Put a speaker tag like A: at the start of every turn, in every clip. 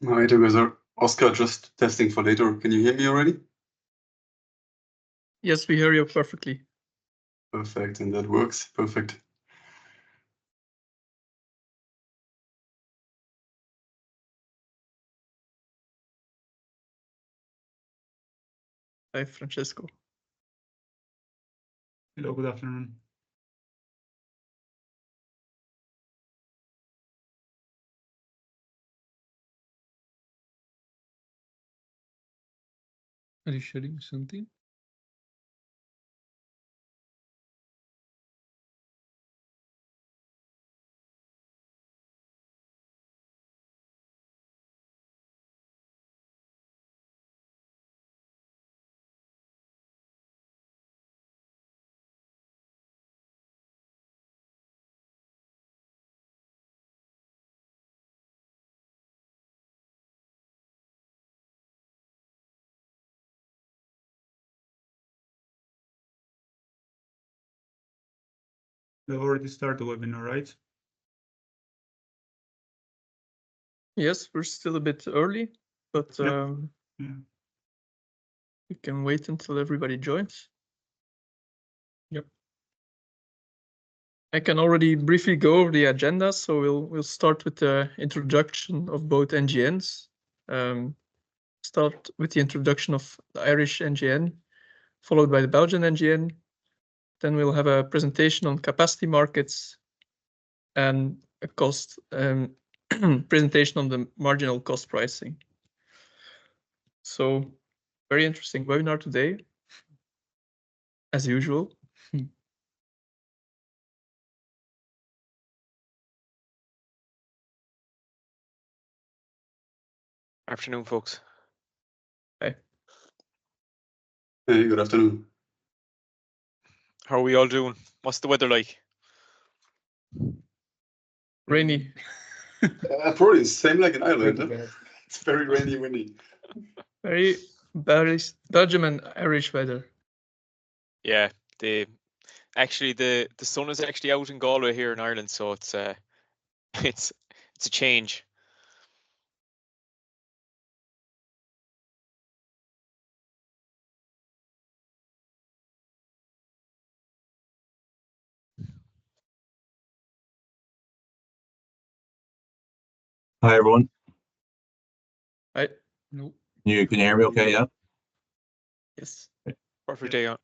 A: Hi together. Oscar, just testing for later. Can you hear me already?
B: Yes, we hear you perfectly.
A: Perfect, and that works. Perfect.
B: Hi, Francesco.
C: Hello, good afternoon.
D: Are you sharing something?
C: We already started the webinar, right?
B: Yes, we're still a bit early, but
C: Yeah.
B: we can wait until everybody joins. Yep. I can already briefly go over the agenda, so we'll start with the introduction of both NGNs. Start with the introduction of the Irish NGN, followed by the Belgian NGN. Then we'll have a presentation on capacity markets and a cost presentation on the marginal cost pricing. So very interesting webinar today, as usual.
E: Afternoon, folks.
B: Hi.
A: Hey, good afternoon.
E: How are we all doing? What's the weather like?
B: Rainy.
A: Probably the same like in Ireland. Huh? It's very rainy, windy.
B: Very Belgium and Irish weather.
E: Yeah, the sun is actually out in Galway here in Ireland, so it's a change.
F: Hi, everyone.
B: Hi.
D: No.
F: You can hear me okay, yeah?
B: Yes.
E: Perfect day on.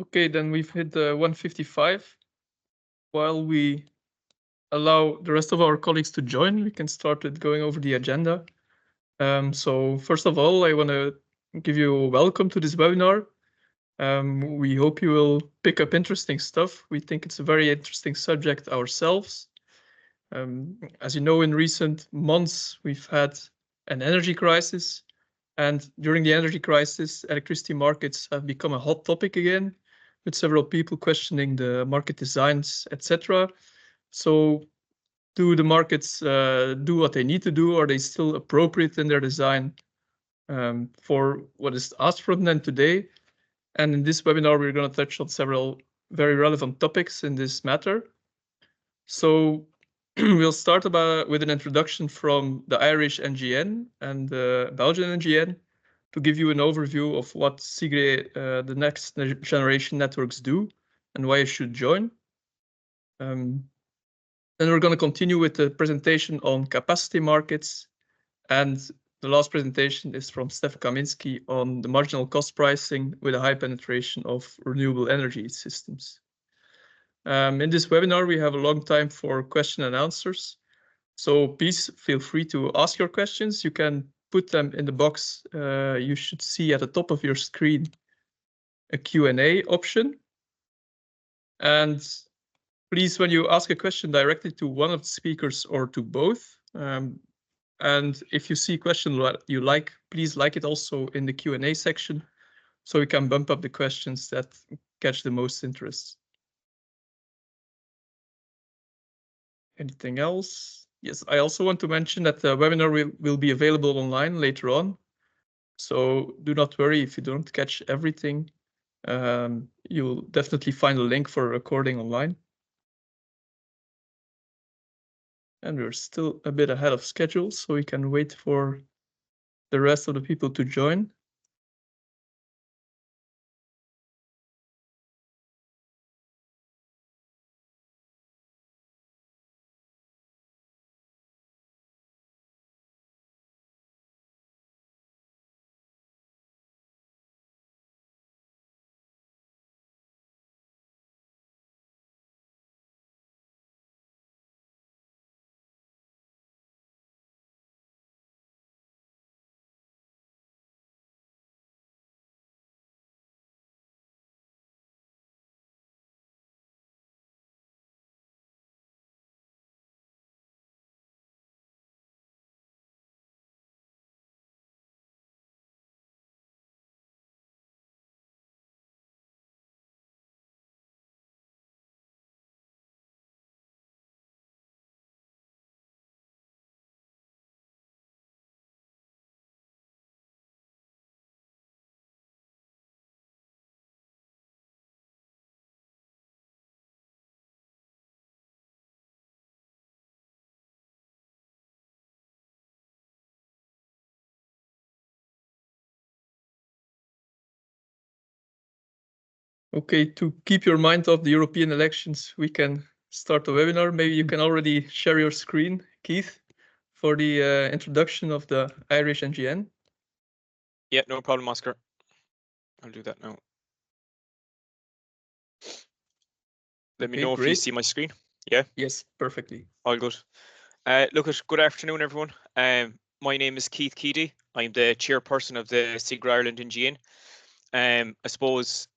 B: Okay, then we've hit the 1:55. While we allow the rest of our colleagues to join, we can start with going over the agenda. So first of all, I want to give you a welcome to this webinar. We hope you will pick up interesting stuff. We think it's a very interesting subject ourselves. As you know, in recent months, we've had an energy crisis. And during the energy crisis, electricity markets have become a hot topic again, with several people questioning the market designs, etc. So do the markets do what they need to do? Are they still appropriate in their design for what is asked from them today? And in this webinar, we're going to touch on several very relevant topics in this matter. So we'll start with an introduction from the Irish NGN and the Belgian NGN to give you an overview of what CIGRE, the next generation networks, do and why you should join. Then we're going to continue with the presentation on capacity markets, and the last presentation is from Steffen Kaminski on the marginal cost pricing with a high penetration of renewable energy systems. In this webinar, we have a long time for question and answers. So please feel free to ask your questions. You can put them in the box. You should see at the top of your screen a Q&A option. And please, when you ask a question, directly to one of the speakers or to both. And if you see a question you like, please like it also in the Q&A section, so we can bump up the questions that catch the most interest. Anything else? Yes, I also want to mention that the webinar will be available online later on. So do not worry if you don't catch everything. You'll definitely find a link for a recording online. And we're still a bit ahead of schedule, so we can wait for the rest of the people to join. Okay, to keep your mind off the European elections, we can start the webinar. Maybe you can already share your screen, Keith, for the introduction of the Irish NGN.
E: Yeah, no problem, Oscar. I'll do that now. Let me know if you see my screen. Yeah?
B: Yes, perfectly.
E: All good. Good afternoon, everyone. My name is Keith Keedy. I'm the chairperson of the CIGRE Ireland NGN. I suppose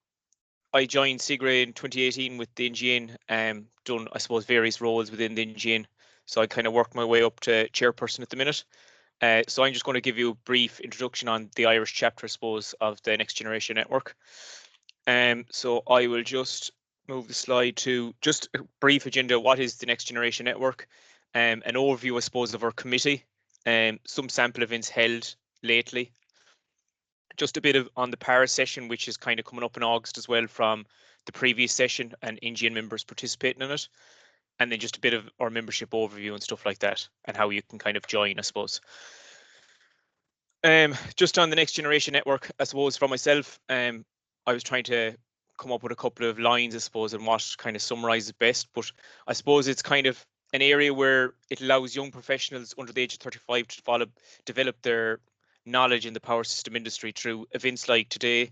E: I joined CIGRE in 2018 with the NGN, done, I suppose, various roles within the NGN. So I kind of worked my way up to chairperson at the minute. So I'm just going to give you a brief introduction on the Irish chapter, I suppose, of the Next Generation Network. So I will just move the slide to just a brief agenda. What is the Next Generation Network? An overview, I suppose, of our committee, some sample events held lately. Just a bit of on the Paris session, which is kind of coming up in August as well from the previous session, and NGN members participating in it. And then just a bit of our membership overview and stuff like that, and how you can kind of join, I suppose. Just on the Next Generation Network, I suppose for myself, I was trying to come up with a couple of lines, I suppose, and what kind of summarizes best. But I suppose it's kind of an area where it allows young professionals under the age of 35 to develop their knowledge in the power system industry through events like today,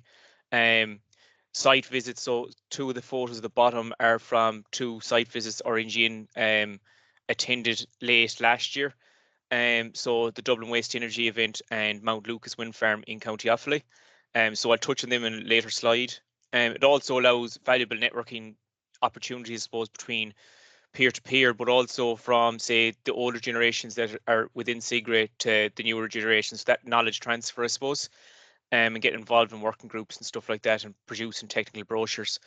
E: site visits. So 2 of the photos at the bottom are from 2 site visits Engie attended late last year. So the Dublin Waste Energy event and Mount Lucas Wind Farm in County Offaly. So I'll touch on them in a later slide. It also allows valuable networking opportunities, I suppose, between peer-to-peer, but also from, say, the older generations that are within CIGRE to the newer generations, that knowledge transfer, I suppose, and get involved in working groups and stuff like that and producing technical brochures.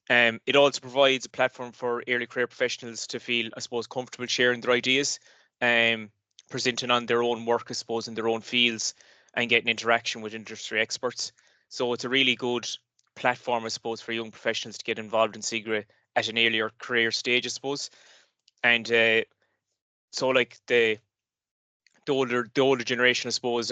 E: It also provides a platform for early career professionals to feel, I suppose, comfortable sharing their ideas, presenting on their own work, I suppose, in their own fields and getting interaction with industry experts. So it's a really good platform, I suppose, for young professionals to get involved in CIGRE at an earlier career stage, I suppose. And so like the older generation, I suppose,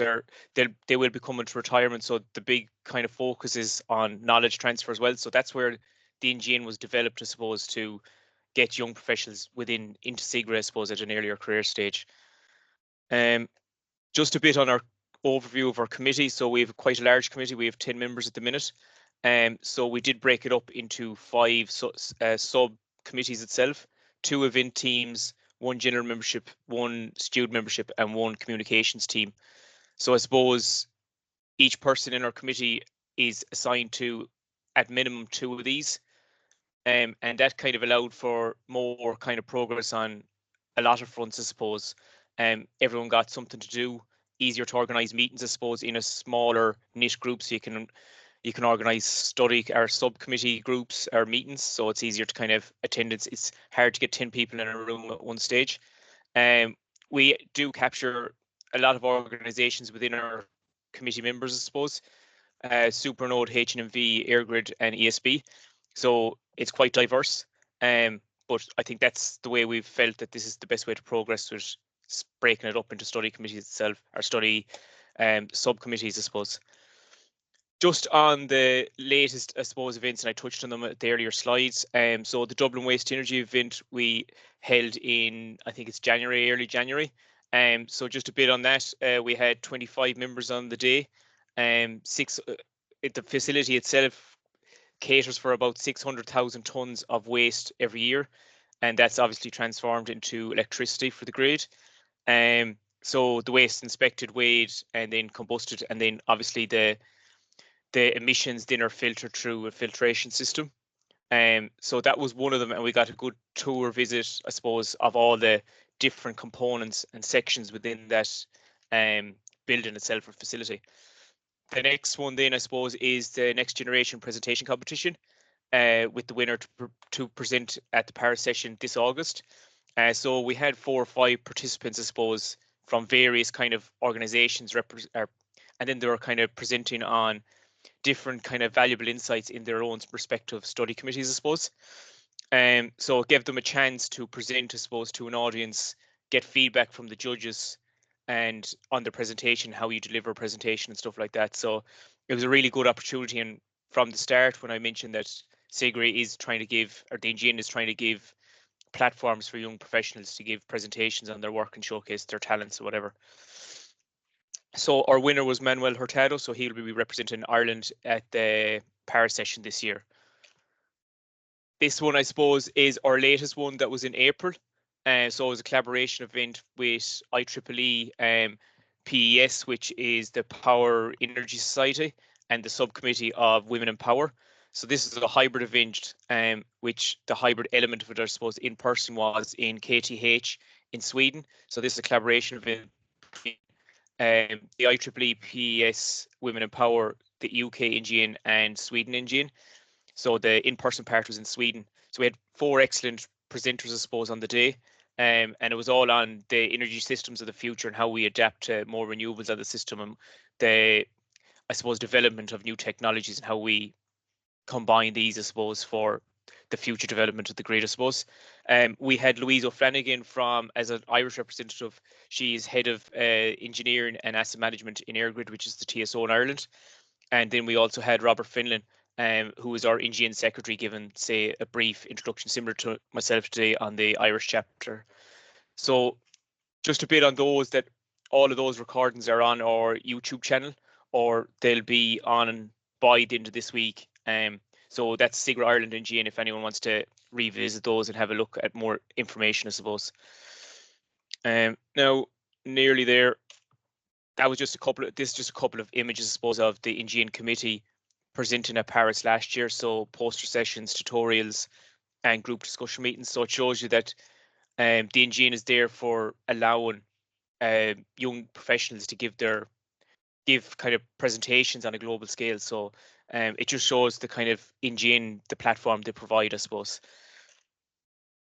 E: they will be coming to retirement. So the big kind of focus is on knowledge transfer as well. So that's where the NGN was developed, I suppose, to get young professionals into CIGRE, I suppose, at an earlier career stage. Just a bit on our overview of our committee. So we have quite a large committee. We have 10 members at the minute. So we did break it up into 5 sub-committees itself, 2 event teams, 1 general membership, 1 student membership, and 1 communications team. So I suppose each person in our committee is assigned to, at minimum, 2 of these. And that kind of allowed for more kind of progress on a lot of fronts, I suppose. Everyone got something to do, easier to organise meetings, I suppose, in a smaller niche group, so you can organise study or subcommittee groups or meetings, so it's easier to kind of attend. It's hard to get 10 people in a room at one stage. We do capture a lot of organisations within our committee members, I suppose. Supernode, HNMV, EirGrid and ESB. So it's quite diverse. But I think that's the way we've felt that this is the best way to progress, with breaking it up into study committees itself, or study subcommittees, I suppose. Just on the latest, I suppose, events, and I touched on them at the earlier slides. So the Dublin Waste Energy event we held in, I think it's early January. So just a bit on that, we had 25 members on the day. The facility itself caters for about 600,000 tonnes of waste every year, and that's obviously transformed into electricity for the grid. So the waste inspected, weighed, and then combusted, and then obviously the emissions then are filtered through a filtration system. So that was one of them, and we got a good tour visit, I suppose, of all the different components and sections within that building itself or facility. The next one then, I suppose, is the next generation presentation competition, with the winner to present at the Paris session this August. So we had 4 or 5 participants, I suppose, from various kind of organizations, and then they were kind of presenting on different kind of valuable insights in their own respective study committees, I suppose. So it gave them a chance to present, I suppose, to an audience, get feedback from the judges, and on the presentation, how you deliver a presentation and stuff like that. So it was a really good opportunity. And from the start, when I mentioned that CIGRE is trying to give, or the NGN is trying to give platforms for young professionals to give presentations on their work and showcase their talents or whatever. So our winner was Manuel Hurtado, so he'll be representing Ireland at the Paris session this year. This one, I suppose, is our latest one that was in April. So it was a collaboration event with IEEE PES, which is the Power Energy Society, and the subcommittee of Women in Power. So this is a hybrid event, which the hybrid element of it, I suppose, in person was in KTH in Sweden. So this is a collaboration event between the IEEE PES Women in Power, the UK NGN and Sweden NGN. So the in-person part was in Sweden. So we had 4 excellent presenters, I suppose, on the day. And it was all on the energy systems of the future and how we adapt to more renewables on the system, and the, I suppose, development of new technologies and how we combine these, I suppose, for the future development of the grid, I suppose. We had Louise O'Flanagan as an Irish representative. She is head of engineering and asset management in EirGrid, which is the TSO in Ireland. And then we also had Robert Finlan, who is our NGN secretary, given, say, a brief introduction similar to myself today on the Irish chapter. So just a bit on those, that all of those recordings are on our YouTube channel, or they'll be on by the end of this week. So that's CIGRE Ireland NGN if anyone wants to revisit those and have a look at more information, I suppose. Now, nearly there. That was just a couple of images, I suppose, of the NGN committee presenting at Paris last year. So poster sessions, tutorials, and group discussion meetings. So it shows you that the NGN is there for allowing young professionals to give kind of presentations on a global scale. So it just shows the kind of NGN, the platform they provide, I suppose.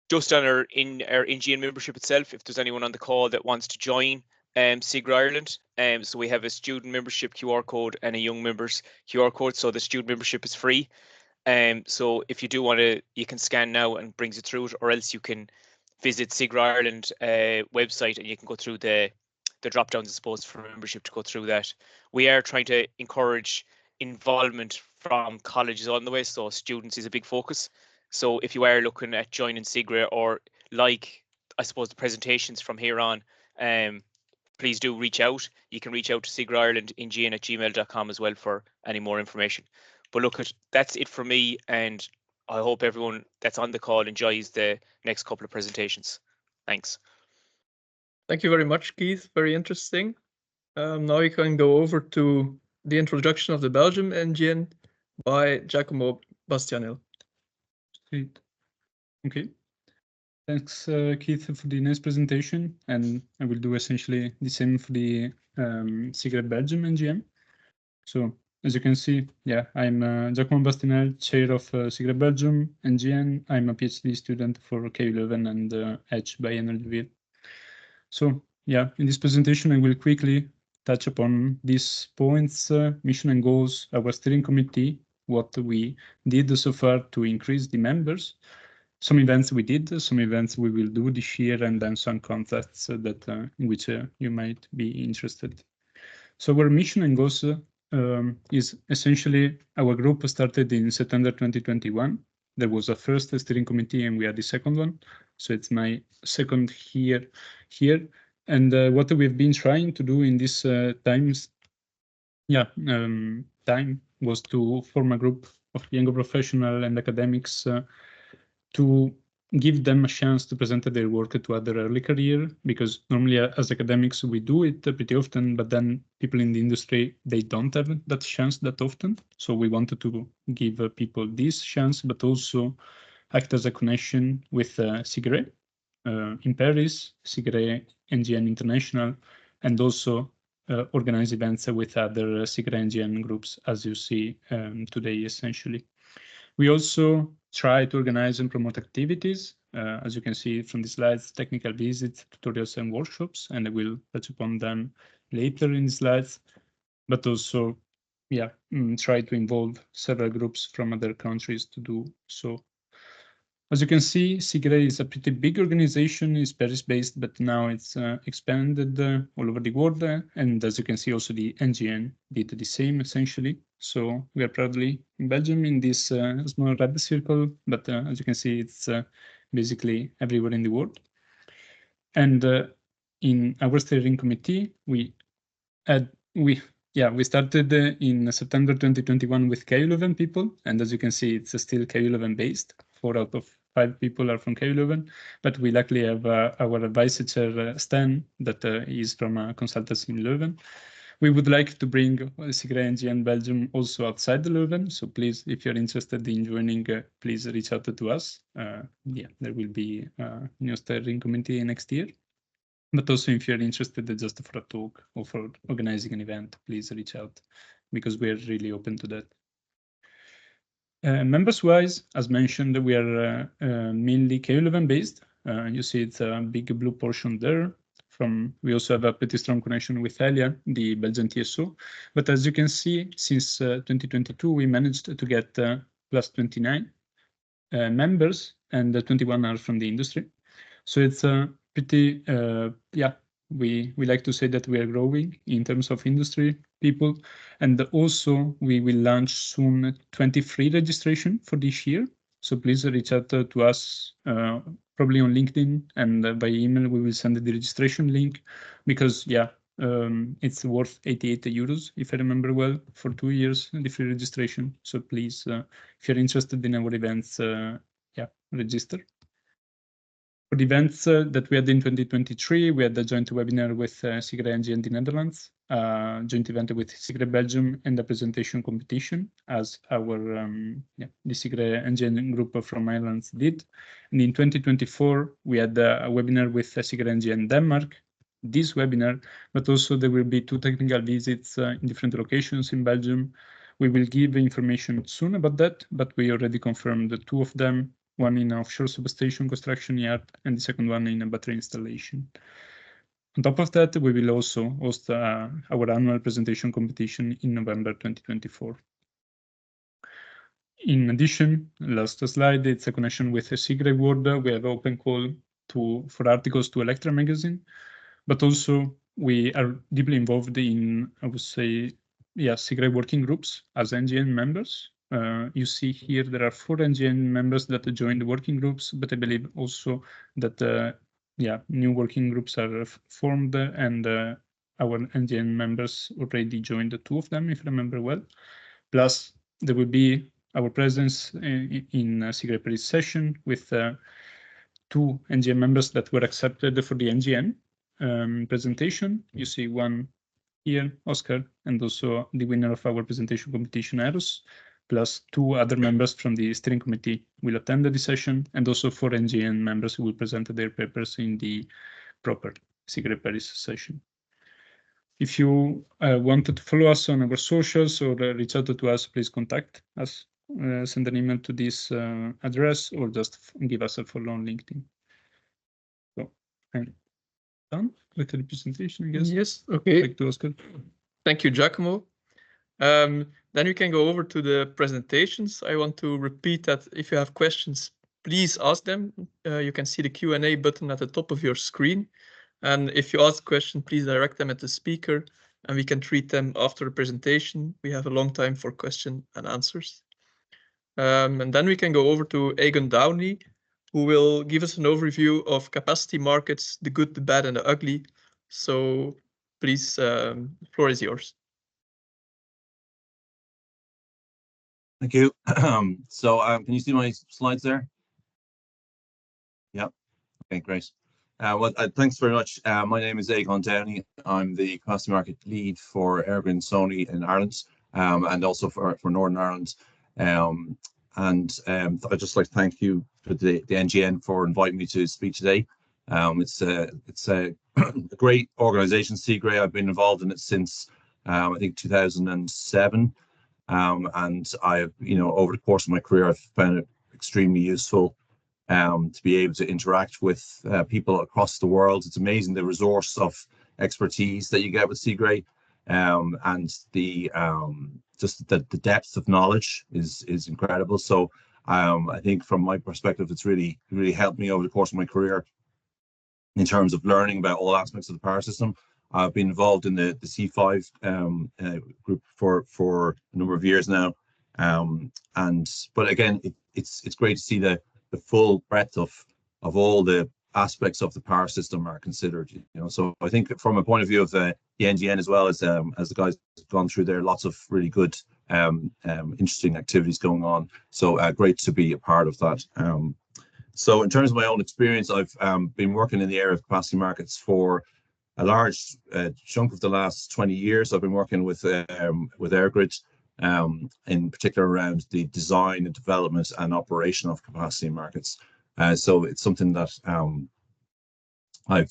E: Just on our NGN membership itself, if there's anyone on the call that wants to join CIGRE Ireland, so we have a student membership QR code and a young members QR code. So the student membership is free. So if you do want to, you can scan now and brings it through it, or else you can visit CIGRE Ireland website and you can go through the drop downs, I suppose, for membership to go through that. We are trying to encourage involvement from colleges on the way, so students is a big focus. So if you are looking at joining CIGRE or like, I suppose, the presentations from here on, please do reach out. You can reach out to CIGRE Ireland NGN at gmail.com as well for any more information. But look, that's it for me, and I hope everyone that's on the call enjoys the next couple of presentations. Thanks.
B: Thank you very much, Keith. Very interesting. Now we can go over to the introduction of the Belgium NGN by Giacomo Bastianel.
D: Great. Okay. Thanks, Keith, for the nice presentation, and I will do essentially the same for the CIGRE Belgium NGN. So, as you can see, yeah, I'm Giacomo Bastianel, chair of CIGRE Belgium NGN. I'm a PhD student for K11 and Edge by Energieville. So, yeah, in this presentation, I will quickly touch upon these points, mission and goals, our steering committee, what we did so far to increase the members, some events we did, some events we will do this year, and then some contacts that in which you might be interested. So our mission and goals is essentially our group started in September 2021. There was a first steering committee and we are the second one. So it's my second here. And what we've been trying to do in this time was to form a group of younger professionals and academics to give them a chance to present their work to other early career, because normally as academics we do it pretty often, but then people in the industry, they don't have that chance that often. So we wanted to give people this chance, but also act as a connection with CIGRE in Paris, CIGRE NGN International, and also organize events with other CIGRE NGN groups, as you see today, essentially. We also try to organize and promote activities, as you can see from the slides, technical visits, tutorials and workshops, and I will touch upon them later in the slides, but also, yeah, try to involve several groups from other countries to do so. As you can see, CIGRE is a pretty big organization, it's Paris-based, but now it's expanded all over the world. And as you can see, also the NGN did the same, essentially. So we are proudly in Belgium in this small red circle, but as you can see, it's basically everywhere in the world. And in our steering committee, we started in September 2021 with K11 people, and as you can see, it's still K11 based. 4 out of 5 people are from K11, but we luckily have our vice chair, Stan, that is from a consultancy in Leuven. We would like to bring CIGRE NGN Belgium also outside the Leuven, so please, if you're interested in joining, please reach out to us. There will be a new steering committee next year. But also, if you're interested just for a talk or for organizing an event, please reach out, because we're really open to that. Members-wise, as mentioned, we are mainly K11 based. You see it's a big blue portion there. We also have a pretty strong connection with Elia, the Belgian TSO. But as you can see, since 2022, we managed to get plus 29 members, and 21 are from the industry. So it's pretty, we like to say that we are growing in terms of industry people. And also we will launch soon 23 registration for this year. So please reach out to us, probably on LinkedIn, and by email we will send the registration link, because It's worth 88 euros, if I remember well, for 2 years, the free registration. So please, if you're interested in our events, yeah, register. For the events that we had in 2023, we had a joint webinar with CIGRE NGN in the Netherlands, joint event with CIGRE Belgium, and a presentation competition, as our the CIGRE NGN group from Ireland did. And in 2024, we had a webinar with CIGRE NGN Denmark, this webinar, but also there will be 2 technical visits in different locations in Belgium. We will give information soon about that, but we already confirmed the 2 of them, one in an offshore substation construction yard, and the second one in a battery installation. On top of that, we will also host our annual presentation competition in November 2024. In addition, last slide, it's a connection with the CIGRE World. We have open call for articles to Electra magazine, but also we are deeply involved in, I would say, yeah, CIGRE working groups as NGN members. You see here there are 4 NGN members that joined the working groups, but I believe also that yeah, new working groups are formed, and our NGN members already joined 2 of them, if I remember well. Plus, there will be our presence in CIGRE Paris session with 2 NGN members that were accepted for the NGN presentation. You see one here, Oscar, and also the winner of our presentation competition, Eros, plus 2 other members from the steering committee will attend the session, and also 4 NGN members who will present their papers in the proper CIGRE Paris session. If you wanted to follow us on our socials or reach out to us, please contact us, send an email to this address, or just give us a follow on LinkedIn. So I'm done with the presentation, I guess.
B: Yes, okay.
D: Back to Oscar.
B: Thank you, Giacomo. Then we can go over to the presentations. I want to repeat that if you have questions, please ask them. You can see the Q&A button at the top of your screen. And if you ask a question, please direct them at the speaker, and we can treat them after the presentation. We have a long time for question and answers. And then we can go over to Aodhagan Downey, who will give us an overview of capacity markets, the good, the bad, and the ugly. So please, the floor is yours.
F: Thank you. So can you see my slides there? Yeah. Okay, great. Well, thanks very much. My name is Aodhagan Downey. I'm the capacity market lead for EirGrid and SONI in Ireland, and also for Northern Ireland. I'd just like to thank you for the NGN for inviting me to speak today. It's a great organisation, CIGRE. I've been involved in it since I think 2007. And I've, over the course of my career, I've found it extremely useful to be able to interact with people across the world. It's amazing the resource of expertise that you get with CIGRE, and just the depth of knowledge is incredible. So I think from my perspective, it's really helped me over the course of my career in terms of learning about all aspects of the power system. I've been involved in the C5 group for a number of years now, but again, it's great to see the full breadth of all the aspects of the power system are considered. So I think from a point of view of the NGN, as well as the guys have gone through there, lots of really good, interesting activities going on. So great to be a part of that. So in terms of my own experience, I've been working in the area of capacity markets for a large chunk of the last 20 years. I've been working with EirGrid, in particular around the design and development and operation of capacity markets. So it's something that I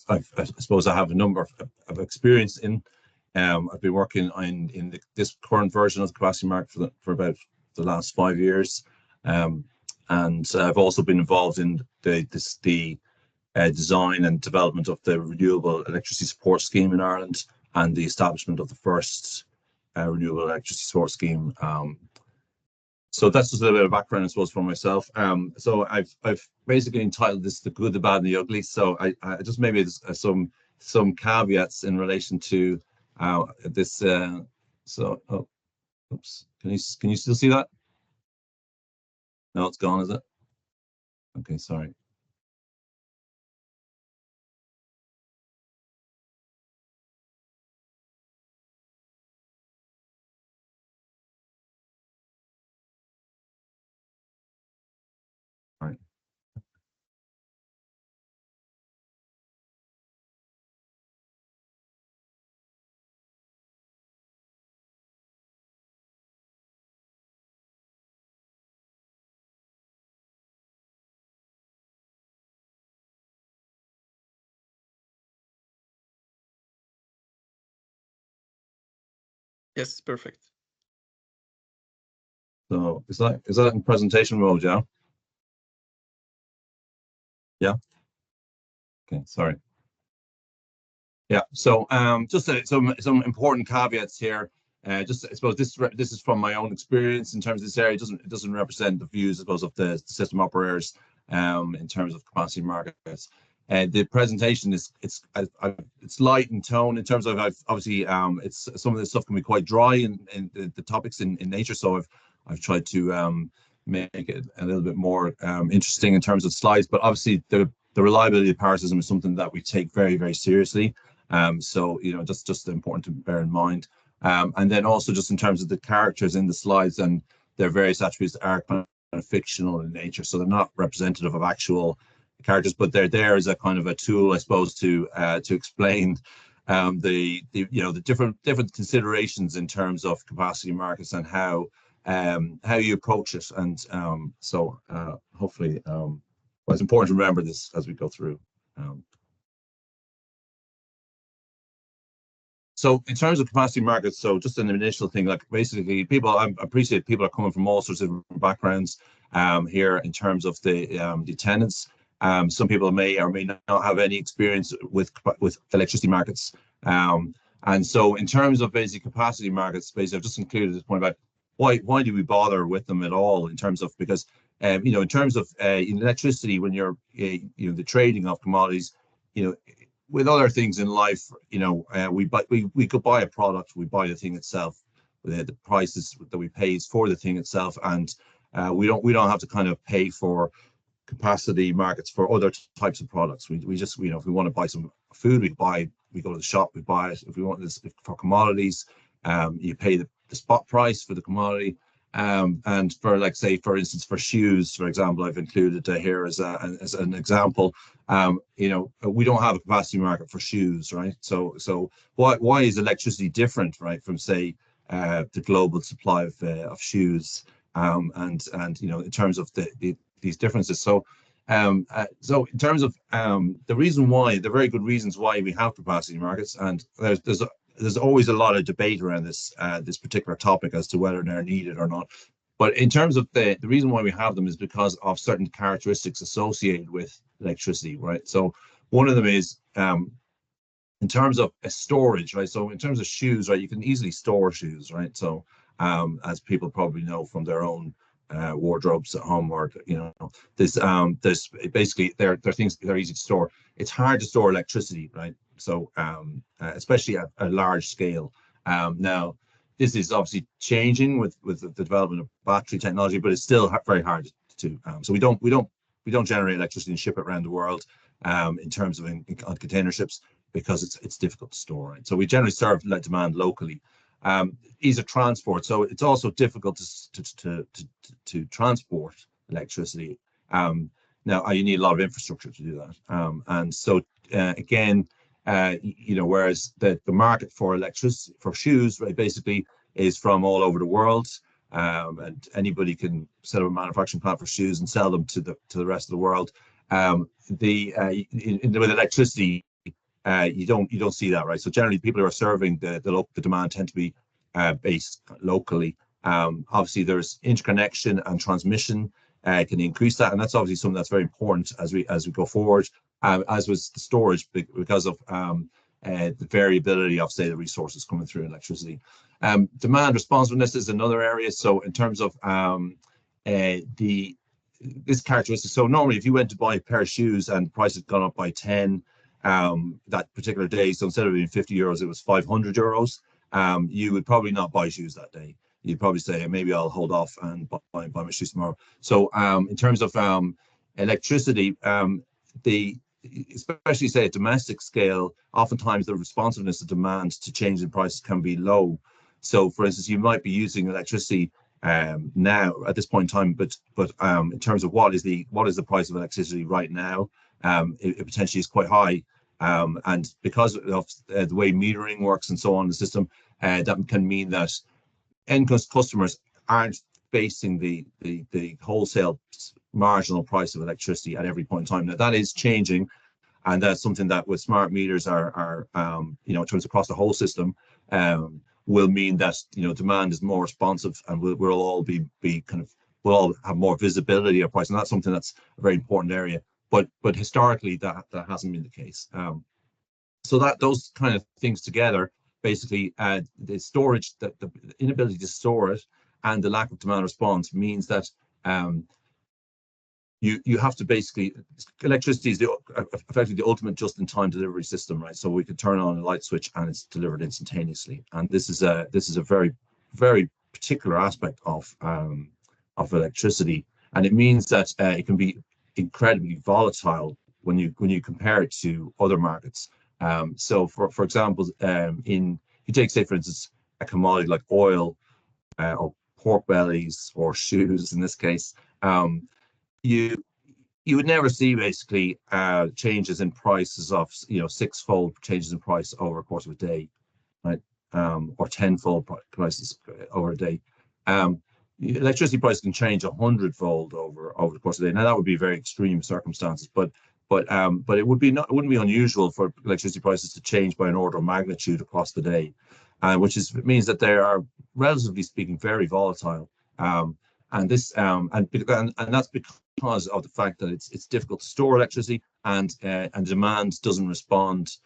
F: suppose I have a number of experience in. I've been working in this current version of the capacity market for about the last 5 years, and I've also been involved in the design and development of the Renewable Electricity Support Scheme in Ireland, and the establishment of the first Renewable Electricity Support Scheme. So that's just a little bit of background, I suppose, for myself. So I've basically entitled this "The Good, the Bad, and the Ugly." So I just maybe some caveats in relation to this. So oops, can you still see that? No, it's gone, is it? Okay, sorry.
B: Yes, perfect.
F: So is that in presentation mode, yeah? Yeah. Okay, sorry. Yeah. So just some important caveats here. Just I suppose this is from my own experience in terms of this area. It doesn't represent the views, I suppose, of the system operators in terms of capacity markets. The presentation is it's light in tone in terms of obviously it's some of this stuff can be quite dry in the topics in nature. So I've tried to make it a little bit more interesting in terms of slides. But obviously the reliability of the power system is something that we take very, very seriously. So you know, just important to bear in mind. And then also just in terms of the characters in the slides and their various attributes are kind of fictional in nature, so they're not representative of actual characters, but they're there as a kind of a tool, I suppose, to explain the different considerations in terms of capacity markets and how you approach it. And so hopefully, well, it's important to remember this as we go through. So in terms of capacity markets, so just an initial thing, like basically I appreciate people are coming from all sorts of backgrounds here in terms of the attendance. Some people may or may not have any experience with electricity markets. And so in terms of basic capacity markets, basically I've just included this point about why do we bother with them at all in terms of, because you know, in terms of in electricity, when you're you know, the trading of commodities, you know, with other things in life, you know, we could buy a product, we buy the thing itself, the prices that we pay is for the thing itself, and we don't have to kind of pay for capacity markets for other types of products. We just, you know, if we want to buy some food, we go to the shop, we buy it. If we want this for commodities, you pay the spot price for the commodity. And for, like, say, for instance, for shoes, for example, I've included here as an example. You know, we don't have a capacity market for shoes, right? So why is electricity different, right, from, say, the global supply of shoes, and you know, in terms of these differences? So so in terms of the reason why, the very good reasons why we have capacity markets, and there's always a lot of debate around this particular topic as to whether they're needed or not. But in terms of the reason why we have them is because of certain characteristics associated with electricity, right? So one of them is in terms of storage, right? So in terms of shoes, right, you can easily store shoes, right? So as people probably know from their own wardrobes at home, or you know, there's basically they're things that are easy to store. It's hard to store electricity, right? So especially at a large scale. Now this is obviously changing with the development of battery technology, but it's still very hard to. So we don't generate electricity and ship it around the world in terms of on container ships, because it's difficult to store, right? So we generally serve demand locally. Ease of transport, so it's also difficult to transport electricity. Now you need a lot of infrastructure to do that, and so again, you know, whereas the market for electricity for shoes, right, basically is from all over the world, and anybody can set up a manufacturing plant for shoes and sell them to the rest of the world. With electricity, you don't see that, right? So generally, people who are serving the demand tend to be based locally. Obviously, there's interconnection and transmission can increase that, and that's obviously something that's very important as we go forward. As was the storage, because of the variability of, say, the resources coming through electricity. Demand responsiveness is another area. So in terms of this characteristic, so normally if you went to buy a pair of shoes and the price had gone up by 10 that particular day, so instead of being 50 euros, it was 500 euros, you would probably not buy shoes that day. You'd probably say, maybe I'll hold off and buy my shoes tomorrow. So in terms of electricity, especially, say, at domestic scale, oftentimes the responsiveness of demand to change in prices can be low. So for instance, you might be using electricity now at this point in time, but in terms of what is the price of electricity right now, it potentially is quite high, and because of the way metering works and so on in the system, that can mean that end customers aren't facing the wholesale marginal price of electricity at every point in time. Now that is changing, and that's something that with smart meters are you know, in terms across the whole system, will mean that demand is more responsive, and we'll all we'll all have more visibility of price, and that's something that's a very important area. But historically, that hasn't been the case. So that those kind of things together, basically, the storage, the inability to store it, and the lack of demand response means that you have to basically, electricity is effectively the ultimate just-in-time delivery system, right? So we can turn on a light switch and it's delivered instantaneously. And this is a very, very particular aspect of electricity, and it means that it can be incredibly volatile when you compare it to other markets. So for example, you take, say, for instance, a commodity like oil or pork bellies or shoes in this case, you would never see basically changes in prices of six-fold changes in price over a course of a day, right? Or tenfold prices over a day. Electricity prices can change 100-fold over the course of the day. Now that would be very extreme circumstances, but it wouldn't be unusual for electricity prices to change by an order of magnitude across the day, which means that they are, relatively speaking, very volatile. And that's because of the fact that it's difficult to store electricity, and demand doesn't respond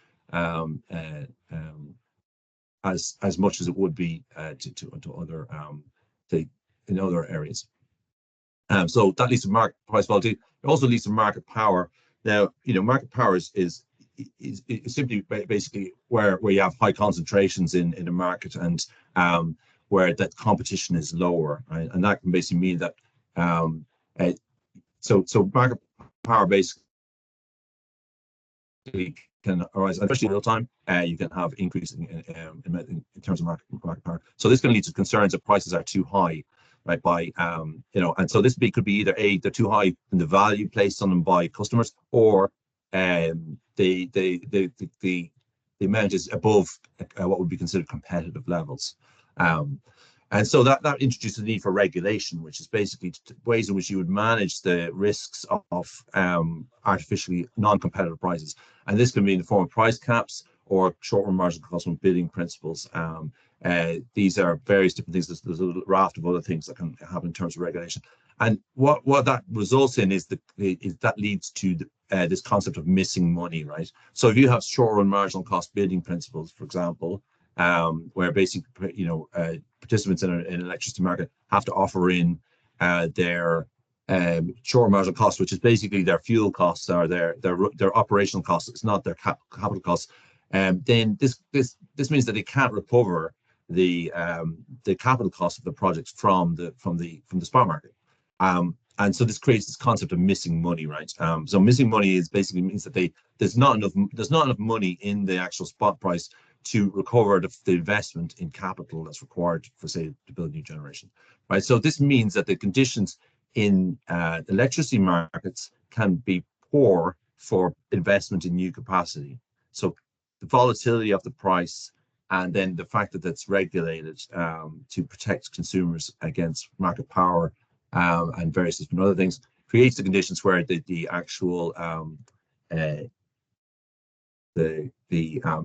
F: as much as it would be to other in other areas. So that leads to market price volatility. It also leads to market power. Now, market power is simply basically where you have high concentrations in a market, and where that competition is lower, right? And that can basically mean that so market power basically can arise, especially in real time. You can have increase in terms of market power. So this can lead to concerns that prices are too high, right? And so this could be either they're too high in the value placed on them by customers, or the amount is above what would be considered competitive levels. And so that introduces the need for regulation, which is basically ways in which you would manage the risks of artificially non-competitive prices. And this can be in the form of price caps or short-run marginal cost bidding principles. These are various different things. There's a raft of other things that can happen in terms of regulation. And what that results in is that leads to this concept of missing money, right? So if you have short-run marginal cost bidding principles, for example, where basically, participants in an electricity market have to offer in their short marginal costs, which is basically their fuel costs or their operational costs. It's not their capital costs. Then this means that they can't recover the capital cost of the projects from the spot market. And so this creates this concept of missing money, right? So missing money is basically means that there's not enough money in the actual spot price to recover the investment in capital that's required for, say, to build new generation, right? So this means that the conditions in electricity markets can be poor for investment in new capacity. So the volatility of the price, and then the fact that it's regulated to protect consumers against market power and various different other things, creates the conditions where the actual the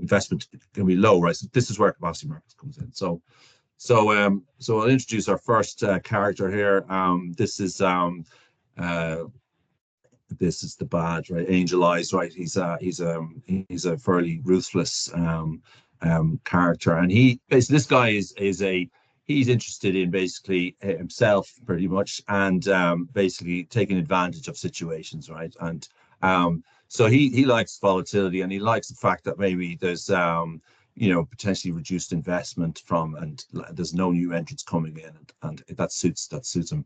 F: investment can be low, right? So this is where capacity markets comes in. So I'll introduce our first character here. This is the bad, right? Angel Eyes, right? He's a fairly ruthless character, and this guy he's interested in basically himself pretty much, and basically taking advantage of situations, right? And so he likes volatility, and he likes the fact that maybe there's potentially reduced investment and there's no new entrants coming in, and that suits him.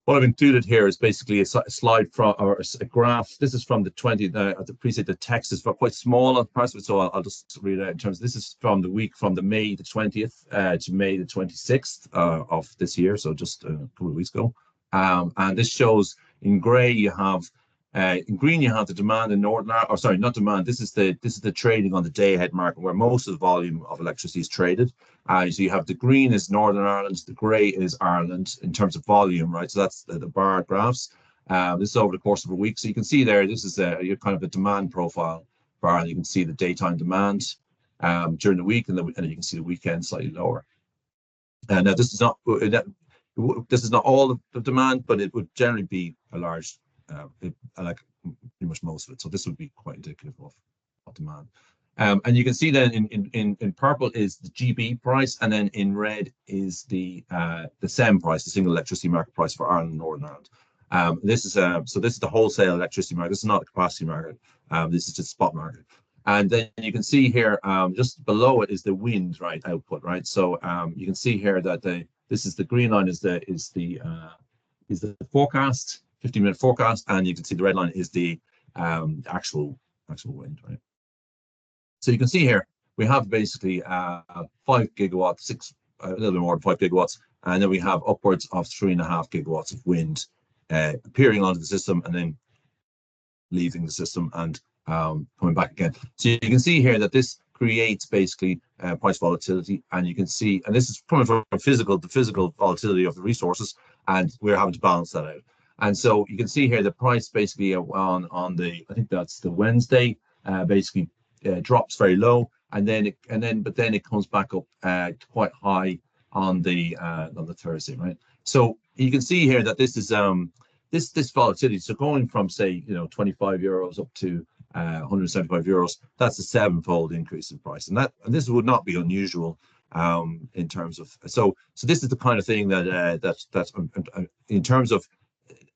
F: What I've included here is basically a slide from, or a graph. This is from the 20th. I appreciate the text is quite small on parts of it, so I'll just read it out in terms. This is from the week from the May the 20th to May the 26th of this year, so just a couple of weeks ago. And this shows in grey you have. In green, you have the demand in Northern Ireland, or sorry, not demand. This is the trading on the day-ahead market, where most of the volume of electricity is traded. So you have the green is Northern Ireland, the grey is Ireland in terms of volume, right? So that's the bar graphs. This is over the course of a week. So you can see there, this is kind of a demand profile bar, and you can see the daytime demand. during the week, and you can see the weekend slightly lower. And now this is not all the demand, but it would generally be a large, like pretty much most of it. So this would be quite indicative of demand. And you can see then in purple is the GB price, and then in red is the SEM price, the single electricity market price for Ireland and Northern Ireland. This is the wholesale electricity market. This is not the capacity market. This is just spot market. And then you can see here, just below it is the wind, right, output, right. So you can see here that this is the green line is the forecast, 15-minute forecast, and you can see the red line is the actual wind, right. So you can see here we have basically 5 gigawatts, a little bit more than 5 gigawatts, and then we have upwards of 3.5 gigawatts of wind appearing onto the system and then leaving the system and coming back again. So you can see here that this creates basically price volatility, and you can see, and this is coming from the physical volatility of the resources, and we're having to balance that out. And so you can see here the price basically on the, I think that's the Wednesday, basically drops very low, but then it comes back up quite high on the Thursday, right? So you can see here that this is this volatility. So going from, say, 25 euros up to 175 euros, that's a 7-fold increase in price, and this would not be unusual in terms of. So this is the kind of thing that's in terms of,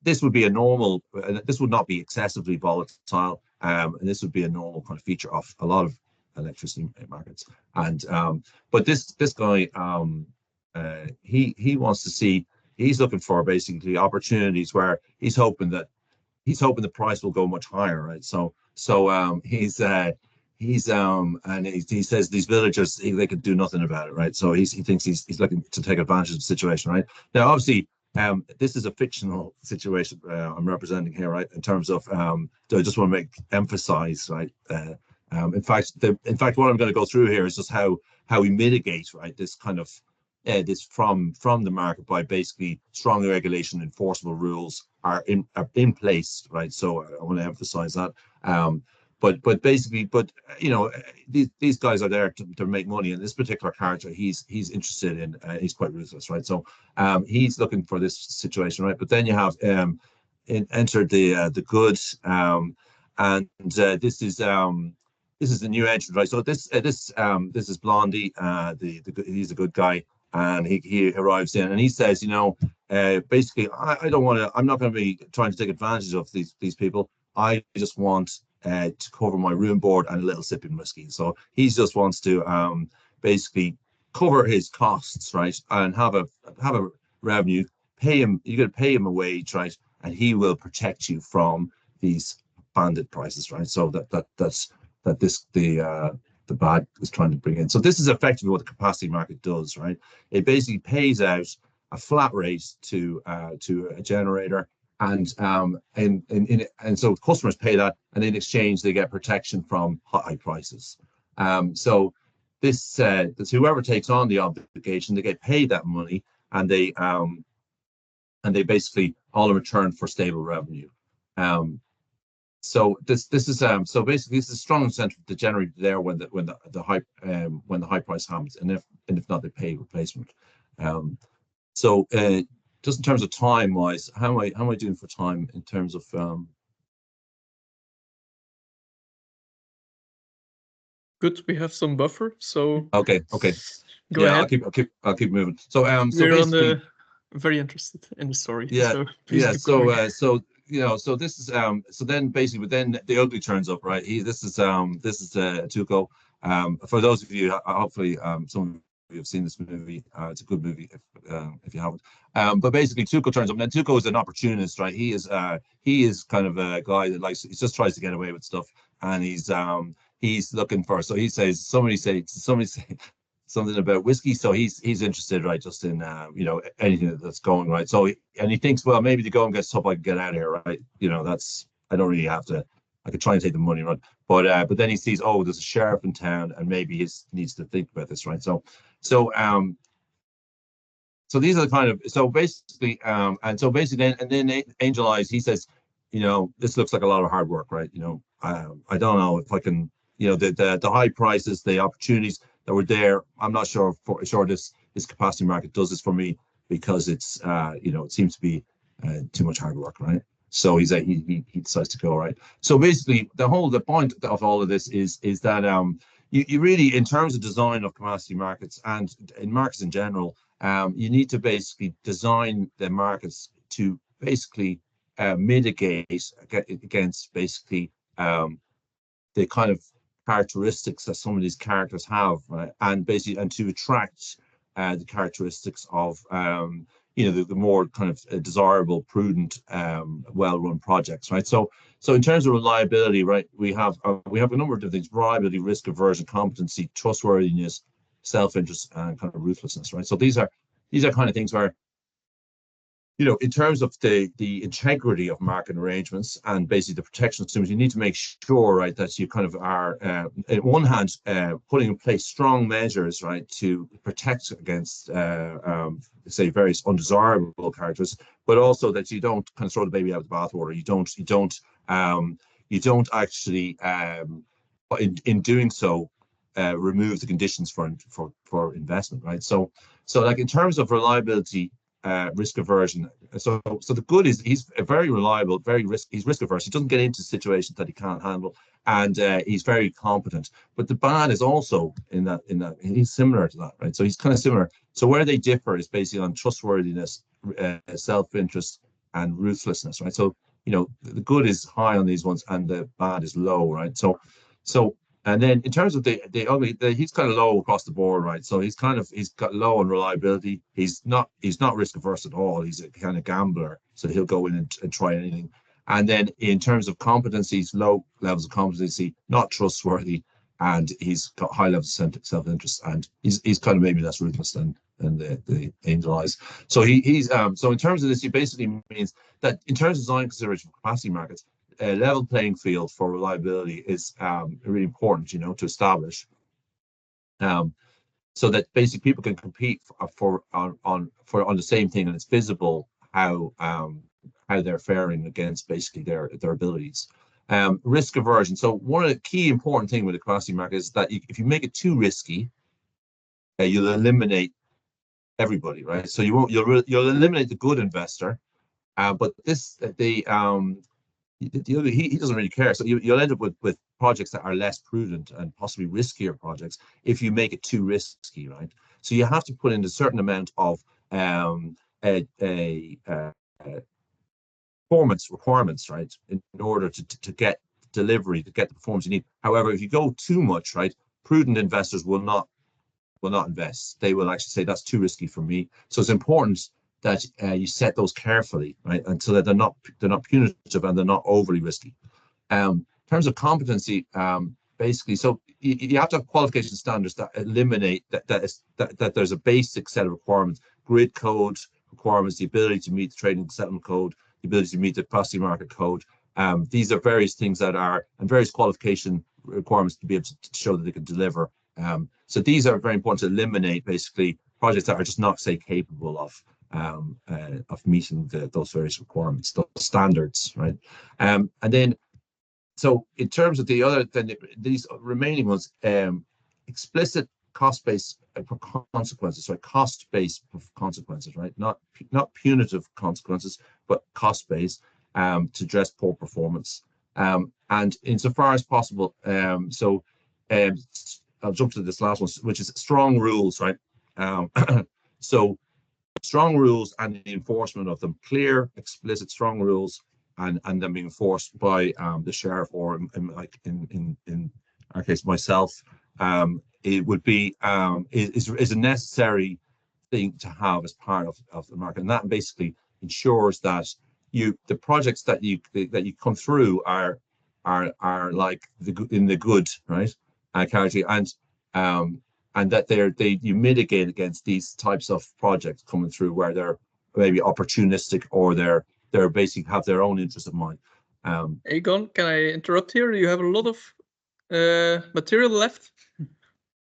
F: this would be a normal. This would not be excessively volatile, and this would be a normal kind of feature of a lot of electricity markets. And but this guy, he wants to see. He's looking for basically opportunities where he's hoping the price will go much higher, right? So he says these villagers, they could do nothing about it, right? So he thinks he's looking to take advantage of the situation, right? Now, obviously, this is a fictional situation I'm representing here, right? In terms of, I just want to emphasize, right? In fact, what I'm going to go through here is just how we mitigate, right, this kind of this from the market by basically strong regulation, enforceable rules are in place, right? So I want to emphasize that. But basically, these guys are there to make money. And this particular character, he's interested in, he's quite ruthless, right? So he's looking for this situation, right? But then you have entered the goods, and this is the new entrant, right? So this is Blondie. He's a good guy. And he arrives in and he says, basically, I don't want to. I'm not going to be trying to take advantage of these people. I just want to cover my room board and a little sipping whiskey. So he just wants to basically cover his costs, right, and have a revenue. Pay him. You got to pay him a wage, right, and he will protect you from these bandit prices, right? So the bad is trying to bring in. So this is effectively what the capacity market does, right? It basically pays out a flat rate to a generator, and so customers pay that, and in exchange they get protection from high prices. So this whoever takes on the obligation, they get paid that money, and they basically all in return for stable revenue. So this is so basically this is a strong incentive to generate there when the high price happens, and if not, they pay replacement. So just in terms of time wise, how am I doing for time in terms of
B: Good, we have some buffer, so
F: okay.
B: Go ahead.
F: I'll keep moving. So
B: we're basically very interested in the story.
F: Yeah, so this is so then basically, but then the ugly turns up, right? This is Tuco. For those of you, hopefully some of you have seen this movie. It's a good movie if you haven't. But basically, Tuco turns up, and then Tuco is an opportunist, right? He is kind of a guy that he just tries to get away with stuff, and he's looking for. So he says somebody say something about whiskey, so he's interested, right, just in anything that's going, right. So and he thinks, well, maybe to go and get stuff, I can get out of here, right. That's, I don't really have to. I could try and take the money, right. But then he sees, oh, there's a sheriff in town, and maybe he needs to think about this, right. So these are the kind of, so basically, and then Angel Eyes, he says, this looks like a lot of hard work, right. I don't know if I can you know, the high prices, the opportunities that were there. I'm not sure this capacity market does this for me, because it's you know, it seems to be too much hard work, right? So he decides to go, right? So basically, the point of all of this is that you really, in terms of design of capacity markets and in markets in general, you need to basically design the markets to basically mitigate against basically the kind of characteristics that some of these characters have, right? And basically, and to attract the characteristics of you know, the more kind of desirable, prudent, well-run projects, right? So in terms of reliability, right, we have a number of different things: reliability, risk aversion, competency, trustworthiness, self-interest, and kind of ruthlessness, right? So these are kind of things where, you know, in terms of the integrity of market arrangements and basically the protection of consumers, you need to make sure, right, that you kind of are, on one hand, putting in place strong measures, right, to protect against, say, various undesirable characters, but also that you don't kind of throw the baby out of the bathwater. You don't actually, in doing so, remove the conditions for investment, right? So like in terms of reliability, risk aversion. So the good is he's very reliable, he's risk averse. He doesn't get into situations that he can't handle, and he's very competent. But the bad is also in that he's similar to that, right? So he's kind of similar. So where they differ is basically on trustworthiness, self-interest, and ruthlessness, right? So, you know, the good is high on these ones and the bad is low, right? So and then in terms of the ugly, he's kind of low across the board, right? So he's got low on reliability. He's not risk averse at all. He's a kind of gambler, so he'll go in and try anything. And then in terms of competencies, low levels of competency, not trustworthy, and he's got high levels of self-interest, and he's kind of maybe less ruthless than the angel eyes. So he's so in terms of this, he basically means that in terms of design consideration for capacity markets, a level playing field for reliability is really important, you know, to establish, so that basically people can compete on the same thing, and it's visible how they're faring against basically their abilities. Risk aversion. So one of the key important thing with the capacity market is that if you make it too risky, you'll eliminate everybody, right? So you'll eliminate the good investor, but the other, he doesn't really care. So you'll end up with projects that are less prudent and possibly riskier projects if you make it too risky, right? So you have to put in a certain amount of performance requirements, right, in order to get delivery, to get the performance you need. However, if you go too much, right, prudent investors will not invest. They will actually say that's too risky for me. So it's important that you set those carefully, right, and so that they're not punitive and they're not overly risky. In terms of competency, basically, so you have to have qualification standards that eliminate that there's a basic set of requirements: grid code requirements, the ability to meet the trading and settlement code, the ability to meet the capacity market code. These are various things that are, and various qualification requirements to be able to show that they can deliver. So these are very important to eliminate basically projects that are just not, say, capable of meeting those various requirements, those standards, right? And then, so in terms of these remaining ones, explicit cost-based consequences, right? Cost-based consequences, right? Not punitive consequences, but cost-based to address poor performance. And insofar as possible, I'll jump to this last one, which is strong rules, right? So strong rules and the enforcement of them, clear, explicit, strong rules, and them being enforced by the sheriff, or in our case, myself. It would be is a necessary thing to have as part of the market, and that basically ensures that the projects that you come through are like in the good, right, category, and that you mitigate against these types of projects coming through where they're maybe opportunistic, or they're basically have their own interest in mind.
B: Aodhagan, can I interrupt here? You have a lot of material left.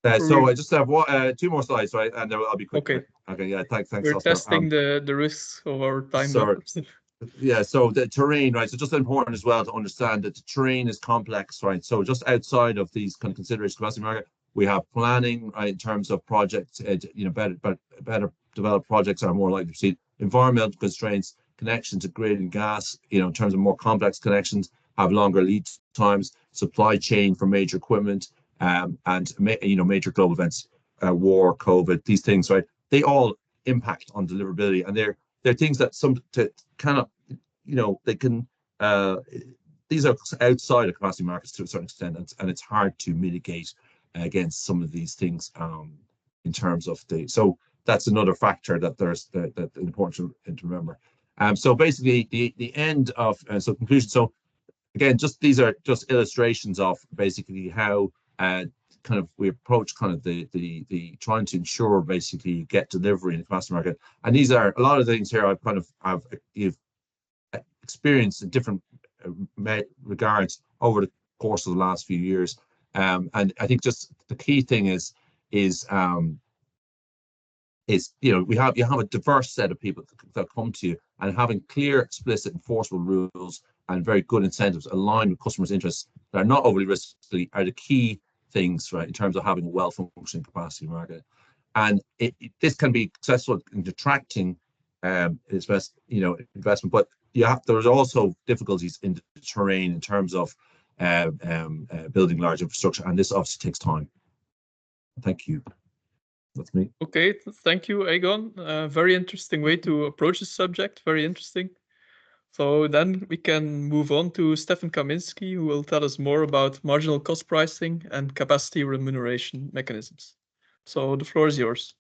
F: So I just have two more slides, right, and then I'll be quick.
B: Okay.
F: Okay. Yeah. Thanks.
B: We're
F: Oscar.
B: testing the risks of our time.
F: Sorry. Yeah, so the terrain, right? So just important as well to understand that the terrain is complex, right? So just outside of these kind of considerations, capacity market, we have planning, right, in terms of projects. You know, better developed projects are more likely to see environmental constraints, connection to grid and gas. You know, in terms of more complex connections, have longer lead times, supply chain for major equipment, and you know, major global events, war, COVID, these things, right? They all impact on deliverability, and they're things that cannot, you know, they can, these are outside of capacity markets to a certain extent, and it's hard to mitigate against some of these things in terms of so that's another factor that there's that important to remember. So basically the end of, so conclusion. So again, these are just illustrations of basically how kind of we approach kind of the trying to ensure basically you get delivery in the capacity market. And these are a lot of things here I've experienced in different regards over the course of the last few years. And I think just the key thing is you know, you have a diverse set of people that come to you, and having clear, explicit, enforceable rules and very good incentives aligned with customers' interests that are not overly risky are the key things, right, in terms of having a well-functioning capacity market. And this can be successful in attracting investment, but there's also difficulties in the terrain in terms of building large infrastructure, and this obviously takes time. Thank you. That's me.
B: Okay, thank you, Aodhagan. Very interesting way to approach the subject. Very interesting. So then we can move on to Steffen Kaminski, who will tell us more about marginal cost pricing and capacity remuneration mechanisms. So the floor is yours.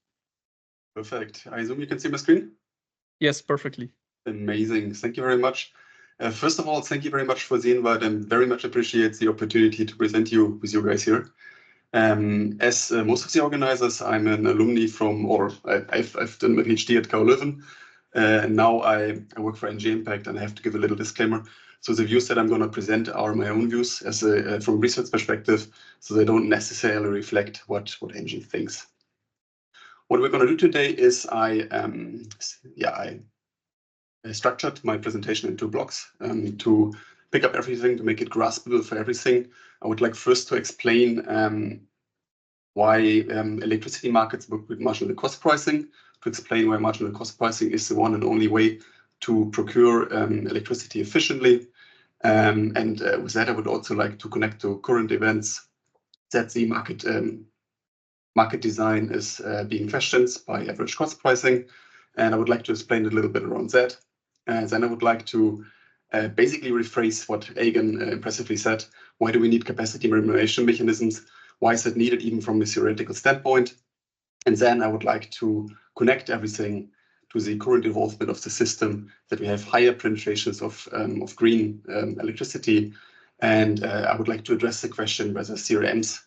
A: Perfect. I assume you can see my screen?
B: Yes, perfectly.
A: Amazing. Thank you very much. First of all, thank you very much for the invite, and very much appreciate the opportunity to present you with you guys here. As most of the organizers, I'm an alumni from, or I've done my PhD at KU Leuven. And now I work for Engie Impact, and I have to give a little disclaimer. So the views that I'm going to present are my own views as from a research perspective, so they don't necessarily reflect what Engie thinks. What we're going to do today is I structured my presentation in 2 blocks to pick up everything, to make it graspable for everything. I would like first to explain why electricity markets work with marginal cost pricing, to explain why marginal cost pricing is the one and only way to procure electricity efficiently. With that, I would also like to connect to current events that the market design is being questioned by average cost pricing. And I would like to explain a little bit around that. And then I would like to basically rephrase what Aodhagan impressively said. Why do we need capacity remuneration mechanisms? Why is it needed even from a theoretical standpoint? And then I would like to connect everything to the current involvement of the system, that we have higher penetrations of green electricity. And I would like to address the question whether CRMs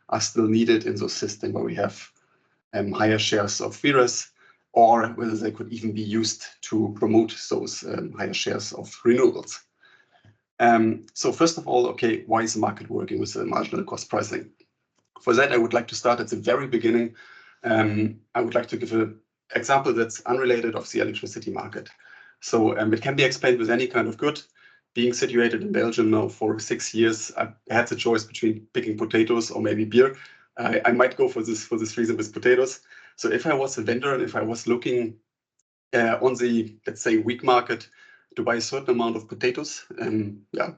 A: are still needed in those systems where we have higher shares of VERAs, or whether they could even be used to promote those higher shares of renewables. So first of all, okay, why is the market working with the marginal cost pricing? For that, I would like to start at the very beginning. I would like to give an example that's unrelated of the electricity market. So it can be explained with any kind of good. Being situated in Belgium now for 6 years, I had the choice between picking potatoes or maybe beer. I might go for this reason with potatoes. So if I was a vendor and if I was looking on the, let's say, weak market to buy a certain amount of potatoes,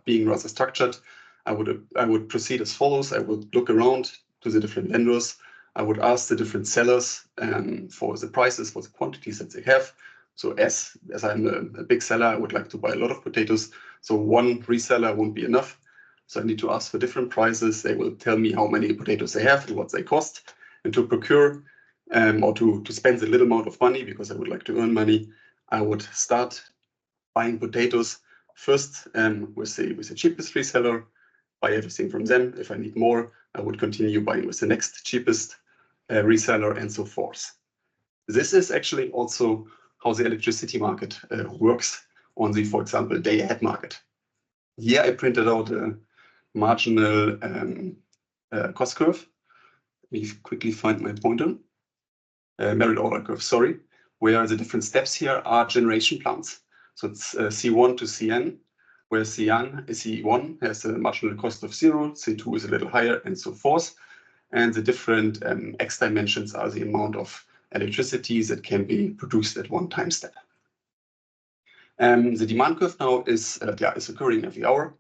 A: being rather structured, I would proceed as follows. I would look around to the different vendors. I would ask the different sellers for the prices, for the quantities that they have. So as I'm a big seller, I would like to buy a lot of potatoes. So one reseller won't be enough. So I need to ask for different prices. They will tell me how many potatoes they have and what they cost. And to procure or to spend a little amount of money, because I would like to earn money, I would start buying potatoes first with the cheapest reseller, buy everything from them. If I need more, I would continue buying with the next cheapest reseller, and so forth. This is actually also how the electricity market works on the, for example, day-ahead market. Here I printed out a marginal cost curve. Let me quickly find my pointer. Merit order curve, sorry, where the different steps here are generation plants. So it's C1 to Cn, where C1 has a marginal cost of 0, C2 is a little higher, and so forth. And the different x dimensions are the amount of electricity that can be produced at one time step. The demand curve now is occurring every hour,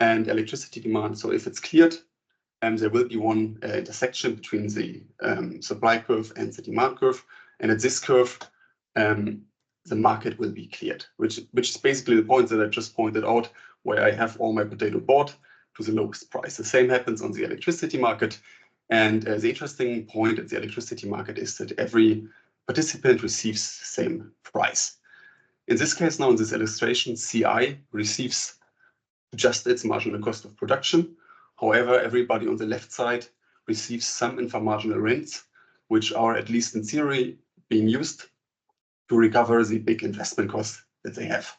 A: and electricity demand. So if it's cleared, there will be one intersection between the supply curve and the demand curve, and at this curve, the market will be cleared, which is basically the point that I just pointed out, where I have all my potato bought to the lowest price. The same happens on the electricity market, and the interesting point at the electricity market is that every participant receives the same price. In this case, now in this illustration, CI receives just its marginal cost of production. However, everybody on the left side receives some inframarginal rents, which are, at least in theory, being used to recover the big investment costs that they have.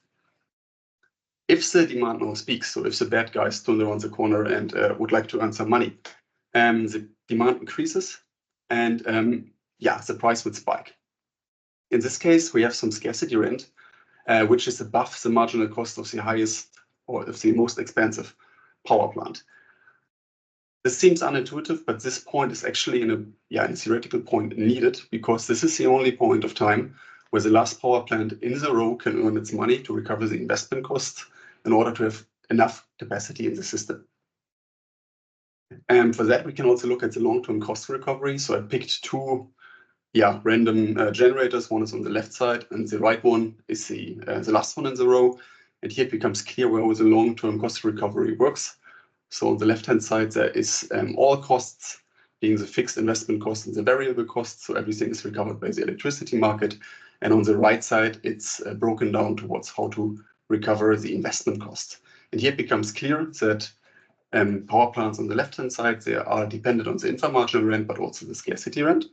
A: If the demand now speaks, so if the bad guys turn around the corner and would like to earn some money, the demand increases and the price would spike. In this case, we have some scarcity rent, which is above the marginal cost of the highest or of the most expensive power plant. This seems unintuitive, but this point is actually in a theoretical point needed, because this is the only point of time where the last power plant in the row can earn its money to recover the investment costs in order to have enough capacity in the system. And for that, we can also look at the long-term cost recovery. So I picked two random generators. One is on the left side, and the right one is the last one in the row. And here it becomes clear where the long-term cost recovery works. So on the left-hand side, there is all costs, being the fixed investment costs and the variable costs. So everything is recovered by the electricity market. And on the right side, it's broken down towards how to recover the investment cost. And here it becomes clear that power plants on the left-hand side, they are dependent on the inframarginal rent, but also the scarcity rent,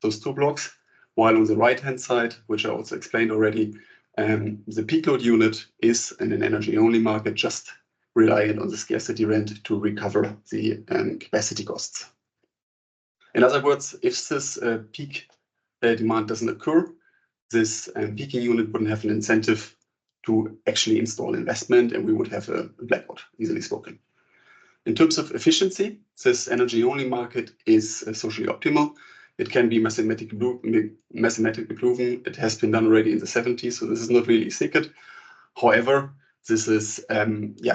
A: those two blocks. While on the right-hand side, which I also explained already, the peak load unit is in an energy-only market just reliant on the scarcity rent to recover the capacity costs. In other words, if this peak demand doesn't occur, this peaking unit wouldn't have an incentive to actually install investment, and we would have a blackout, easily spoken. In terms of efficiency, this energy-only market is socially optimal. It can be mathematically proven. It has been done already in the 70s, so this is not really a secret. However, this is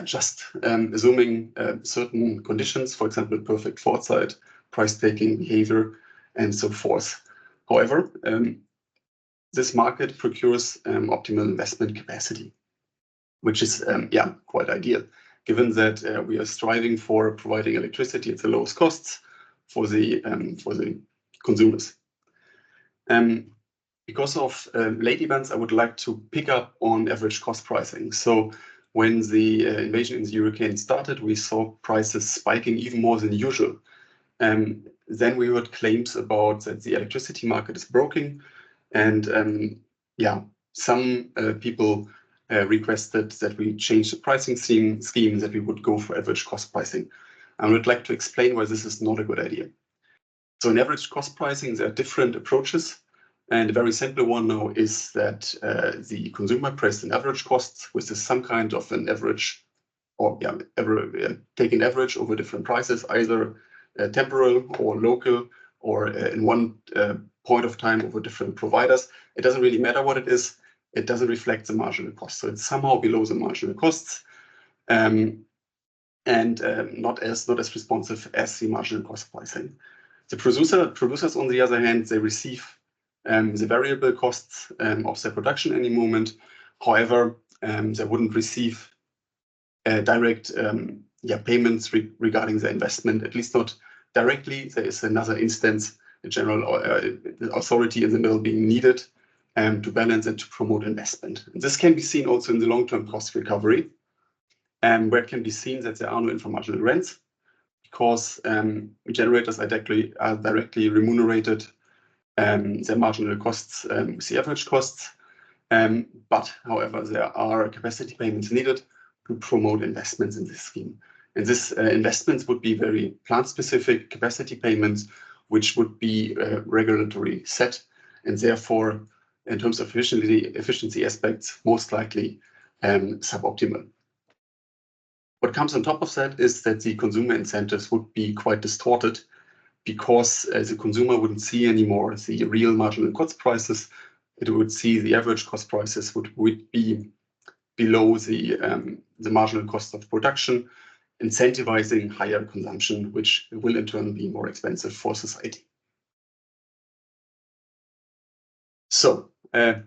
A: just assuming certain conditions, for example, perfect foresight, price-taking behavior, and so forth. However, this market procures optimal investment capacity, which is quite ideal, given that we are striving for providing electricity at the lowest costs for the consumers. Because of late events, I would like to pick up on average cost pricing. So when the invasion in the Ukraine started, we saw prices spiking even more than usual. Then we heard claims about that the electricity market is broken, and some people requested that we change the pricing scheme, that we would go for average cost pricing. I would like to explain why this is not a good idea. So in average cost pricing, there are different approaches. And a very simple one now is that the consumer pays an average cost, which is some kind of an average, or take an average over different prices, either temporal or local, or in one point of time over different providers. It doesn't really matter what it is. It doesn't reflect the marginal cost. So it's somehow below the marginal costs, and not as responsive as the marginal cost pricing. The producers, on the other hand, they receive the variable costs of their production any moment. However, they wouldn't receive direct payments regarding their investment, at least not directly. There is another instance, a general authority in the middle being needed to balance and to promote investment. And this can be seen also in the long-term cost recovery, where it can be seen that there are no inframarginal rents, because generators are directly remunerated their marginal costs with the average costs. But however, there are capacity payments needed to promote investments in this scheme. And this investments would be very plant-specific capacity payments, which would be regulatory set, and therefore in terms of efficiency aspects, most likely suboptimal. What comes on top of that is that the consumer incentives would be quite distorted because the consumer wouldn't see anymore the real marginal cost prices. It would see the average cost prices would be below the marginal cost of production, incentivizing higher consumption, which will in turn be more expensive for society. So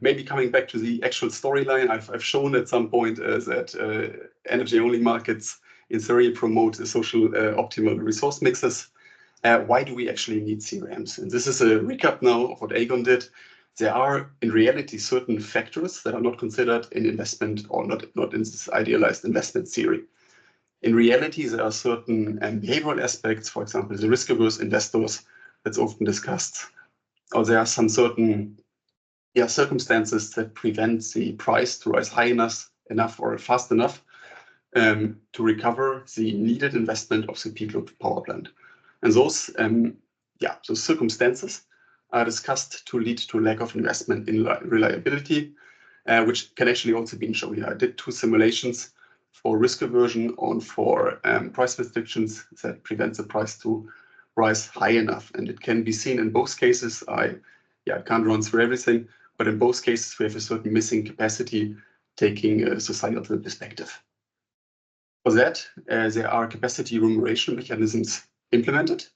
A: maybe coming back to the actual storyline, I've shown at some point that energy-only markets in theory promote the social optimal resource mixes. Why do we actually need CRMs? And this is a recap now of what Aodhagan did. There are in reality certain factors that are not considered in investment or not in this idealized investment theory. In reality, there are certain behavioral aspects, for example, the risk-averse investors that's often discussed, or there are some certain circumstances that prevent the price to rise high enough or fast enough to recover the needed investment of the peak load power plant. And those circumstances are discussed to lead to lack of investment in reliability, which can actually also be shown here. I did 2 simulations for risk aversion and for price restrictions that prevent the price to rise high enough. And it can be seen in both cases. I can't run through everything, but in both cases, we have a certain missing capacity taking a societal perspective. For that, there are capacity remuneration mechanisms implemented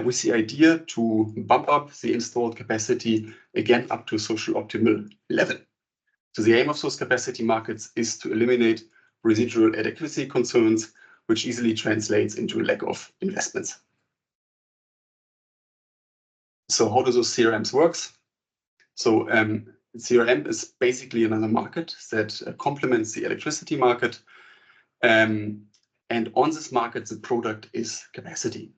A: with the idea to bump up the installed capacity again up to social optimal level. So the aim of those capacity markets is to eliminate residual adequacy concerns, which easily translates into a lack of investments. So how do those CRMs work? So CRM is basically another market that complements the electricity market. And on this market, the product is capacity,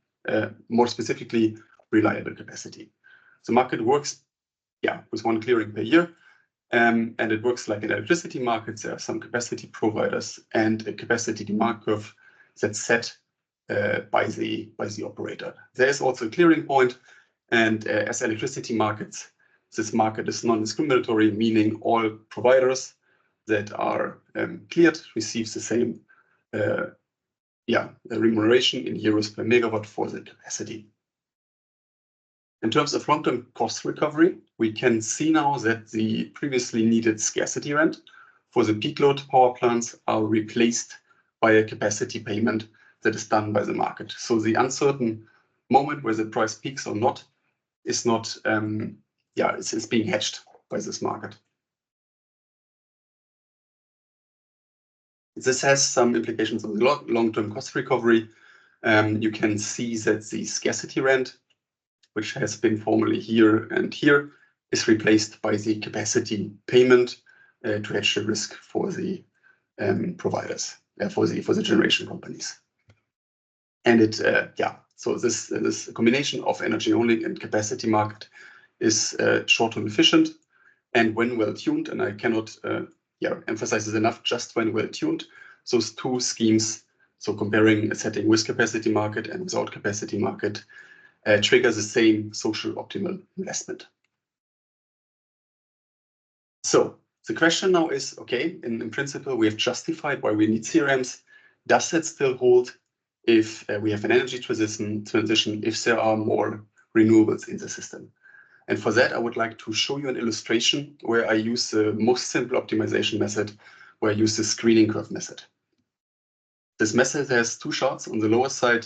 A: more specifically, reliable capacity. The market works with 1 clearing per year. And it works like in electricity markets. There are some capacity providers and a capacity demand curve that's set by the operator. There is also a clearing point. And as electricity markets, this market is non-discriminatory, meaning all providers that are cleared receive the same remuneration in euros per megawatt for the capacity. In terms of long-term cost recovery, we can see now that the previously needed scarcity rent for the peak load power plants are replaced by a capacity payment that is done by the market. So the uncertain moment where the price peaks or not is not, it's being hedged by this market. This has some implications on the long-term cost recovery. You can see that the scarcity rent, which has been formerly here and here, is replaced by the capacity payment to hedge the risk for the providers, for the generation companies. And so this combination of energy only and capacity market is short-term efficient and when well tuned. And I cannot emphasize this enough. Just when well tuned, those 2 schemes, so comparing a setting with capacity market and without capacity market, trigger the same social optimal investment. So the question now is, okay, in principle, we have justified why we need CRMs. Does that still hold if we have an energy transition, if there are more renewables in the system? And for that, I would like to show you an illustration where I use the most simple optimization method, where I use the screening curve method. This method has 2 charts. On the lower side,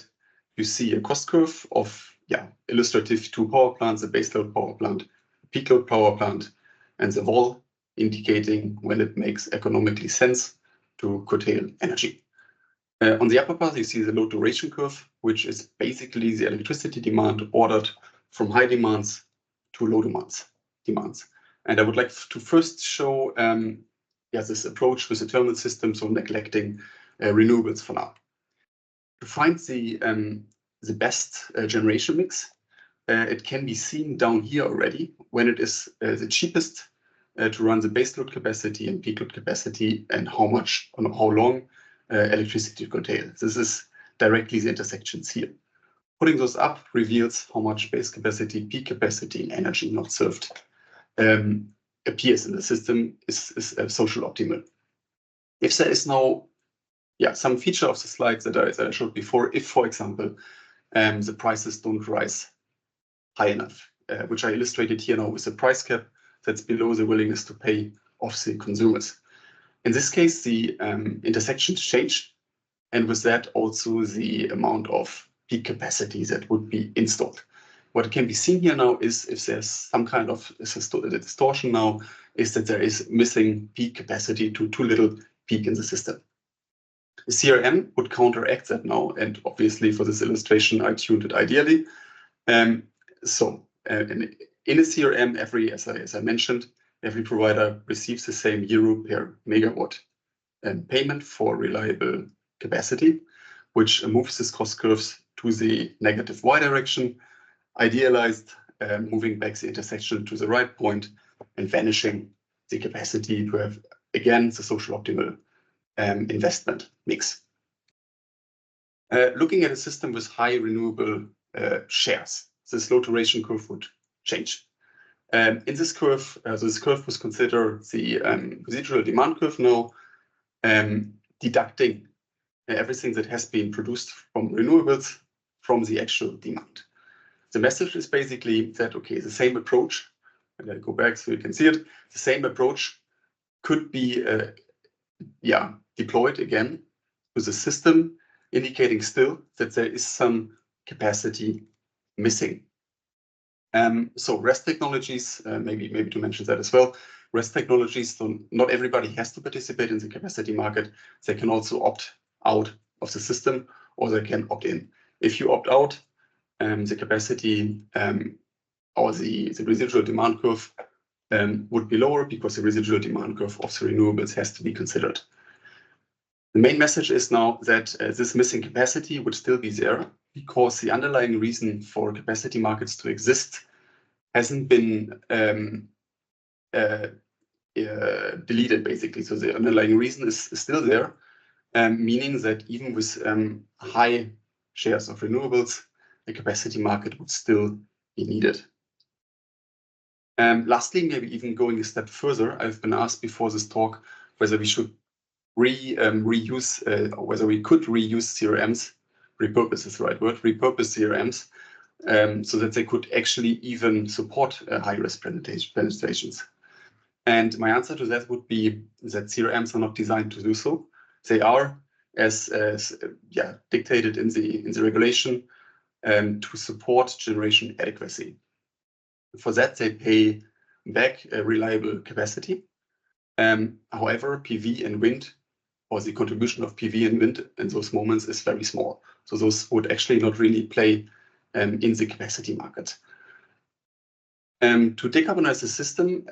A: you see a cost curve of illustrative 2 power plants, a baseload power plant, peak load power plant, and the wall indicating when it makes economically sense to curtail energy. On the upper part, you see the load duration curve, which is basically the electricity demand ordered from high demands to low demands. And I would like to first show this approach with the thermal system, so neglecting renewables for now. To find the best generation mix, it can be seen down here already when it is the cheapest to run the baseload capacity and peak load capacity and how much or how long electricity to curtail. This is directly the intersections here. Putting those up reveals how much base capacity, peak capacity, and energy not served appears in the system is social optimal. If there is no, some feature of the slides that I showed before, if, for example, the prices don't rise high enough, which I illustrated here now with the price cap that's below the willingness to pay of the consumers. In this case, the intersections change, and with that also the amount of peak capacity that would be installed. What can be seen here now is if there's some kind of distortion now, is that there is missing peak capacity to too little peak in the system. The CRM would counteract that now, and obviously for this illustration, I tuned it ideally. In a CRM, as I mentioned, every provider receives the same euro per megawatt payment for reliable capacity, which moves this cost curves to the negative y direction, idealized, moving back the intersection to the right point and vanishing the capacity to have, again, the social optimal investment mix. Looking at a system with high renewable shares, the slow duration curve would change. In this curve, this curve was considered the residual demand curve now, deducting everything that has been produced from renewables from the actual demand. The message is basically that, okay, the same approach, and I go back so you can see it, the same approach could be deployed again with a system indicating still that there is some capacity missing. So REST technologies, maybe to mention that as well, REST technologies, so not everybody has to participate in the capacity market. They can also opt out of the system, or they can opt in. If you opt out, the capacity or the residual demand curve would be lower because the residual demand curve of the renewables has to be considered. The main message is now that this missing capacity would still be there because the underlying reason for capacity markets to exist hasn't been deleted, basically. So the underlying reason is still there, meaning that even with high shares of renewables, the capacity market would still be needed. Lastly, maybe even going a step further, I've been asked before this talk whether we should reuse, or whether we could reuse CRMs, repurpose is the right word, repurpose CRMs, so that they could actually even support high-risk penetrations. And my answer to that would be that CRMs are not designed to do so. They are, as dictated in the regulation, to support generation adequacy. For that, they pay back a reliable capacity. However, PV and wind, or the contribution of PV and wind in those moments, is very small. So those would actually not really play in the capacity market. To decarbonize the system,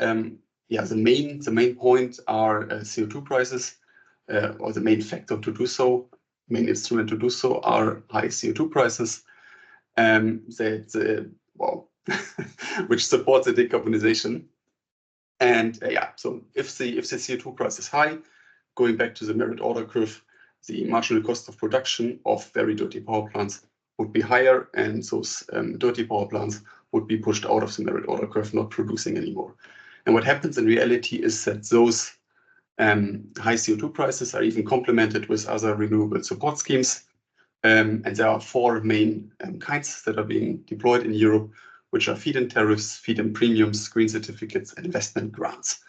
A: the main point are CO2 prices, or the main factor to do so, main instrument to do so are high CO2 prices, which support the decarbonization. And so if the CO2 price is high, going back to the merit order curve, the marginal cost of production of very dirty power plants would be higher, and those dirty power plants would be pushed out of the merit order curve, not producing anymore. And what happens in reality is that those high CO2 prices are even complemented with other renewable support schemes. And there are four main kinds that are being deployed in Europe, which are feed-in tariffs, feed-in premiums, green certificates, and investment grants,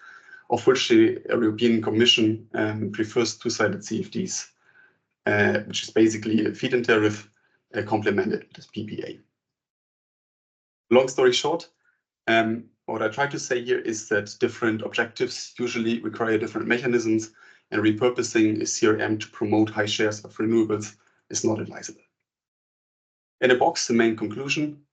A: of which the European Commission prefers two-sided CFDs, which is basically a feed-in tariff complemented with PPA. Long story short, what I try to say here is that different objectives usually require different mechanisms, and repurposing a CRM to promote high shares of renewables is not advisable. In a box, the main conclusion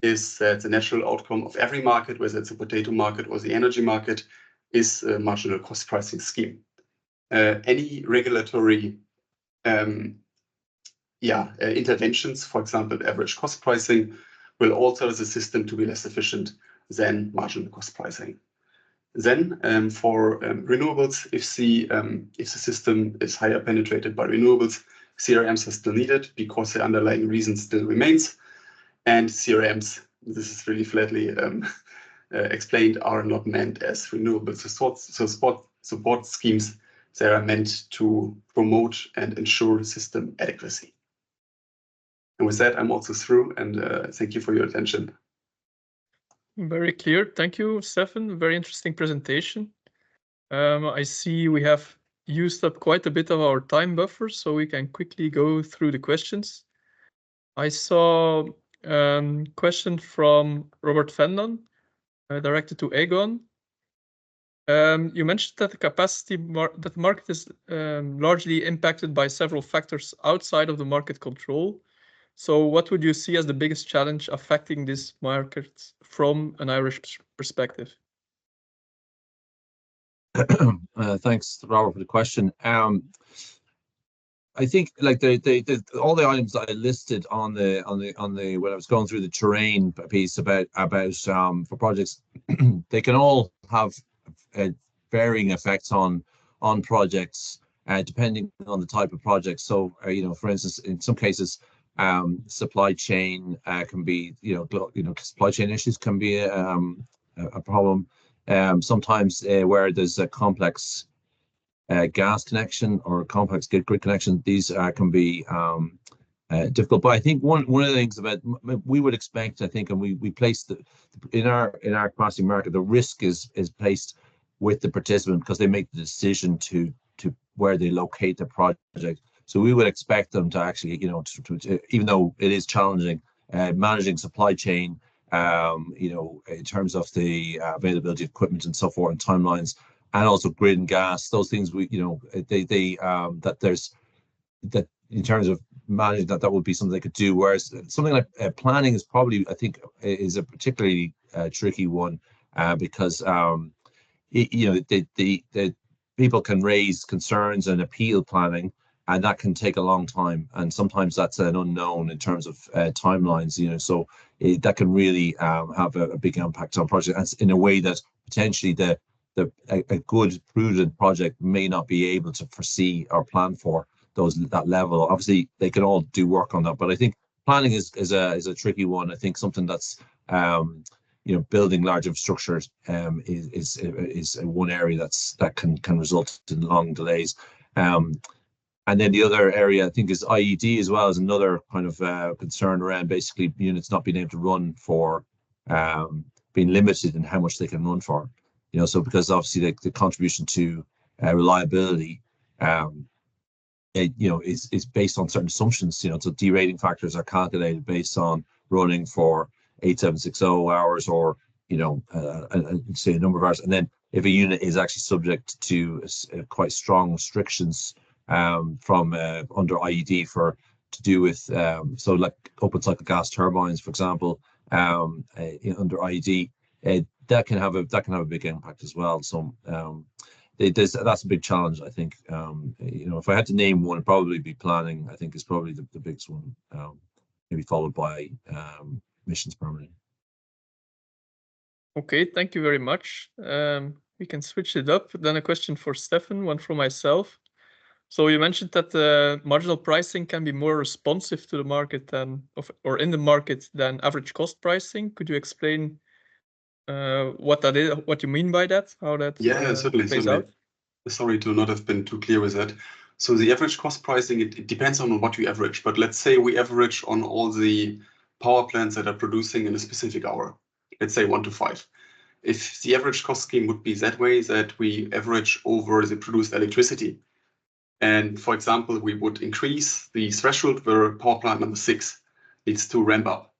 A: is that the natural outcome of every market, whether it's a potato market or the energy market, is a marginal cost pricing scheme. Any regulatory interventions, for example, average cost pricing, will alter the system to be less efficient than marginal cost pricing. Then for renewables, if the system is higher penetrated by renewables, CRMs are still needed because the underlying reason still remains. And CRMs, this is really flatly explained, are not meant as renewable support schemes. They are meant to promote and ensure system adequacy. And with that, I'm also through, and thank you for your attention.
B: Very clear. Thank you, Steffen. Very interesting presentation. I see we have used up quite a bit of our time buffer, so we can quickly go through the questions. I saw a question from Robert Vendon, directed to Aodhagan. You mentioned that the market is largely impacted by several factors outside of the market control. So what would you see as the biggest challenge affecting this market from an Irish perspective?
F: Thanks, Robert, for the question. I think like all the items that I listed on the when I was going through the terrain piece about for projects, they can all have varying effects on projects depending on the type of project. So for instance, in some cases, supply chain can be supply chain issues can be a problem. Sometimes where there's a complex gas connection or a complex grid connection, these can be difficult. But I think one of the things about we would expect, I think, and we place in our capacity market, the risk is placed with the participant because they make the decision to where they locate the project. So we would expect them to actually, even though it is challenging, managing supply chain, in terms of the availability of equipment and so forth and timelines, and also grid and gas, those things that in terms of managing that would be something they could do. Whereas something like planning is probably, I think, is a particularly tricky one because the people can raise concerns and appeal planning, and that can take a long time, and sometimes that's an unknown in terms of timelines. So that can really have a big impact on projects in a way that potentially a good prudent project may not be able to foresee or plan for that level. Obviously, they can all do work on that, but I think planning is a tricky one. I think something that's building large infrastructures is one area that can result in long delays. And then the other area I think is IED as well, as another kind of concern around basically units not being able to run for being limited in how much they can run for. So because obviously the contribution to reliability is based on certain assumptions. So derating factors are calculated based on running for 8760 hours or say a number of hours, and then if a unit is actually subject to quite strong restrictions from under IED to do with so like open cycle gas turbines, for example, under IED, that can have a big impact as well. So that's a big challenge, I think. If I had to name one, it'd probably be planning. I think is probably the biggest one, maybe followed by emissions permitting.
B: Okay, thank you very much. We can switch it up. Then a question for Steffen, one from myself. So you mentioned that the marginal pricing can be more responsive to the market or in the market than average cost pricing. Could you explain what that is, what you mean by that, how that plays out?
A: Sorry to not have been too clear with that. So the average cost pricing, it depends on what we average, but let's say we average on all the power plants that are producing in a specific hour, let's say 1 to 5. If the average cost scheme would be that way, that we average over the produced electricity, and for example, we would increase the threshold where power plant number 6 needs to ramp up.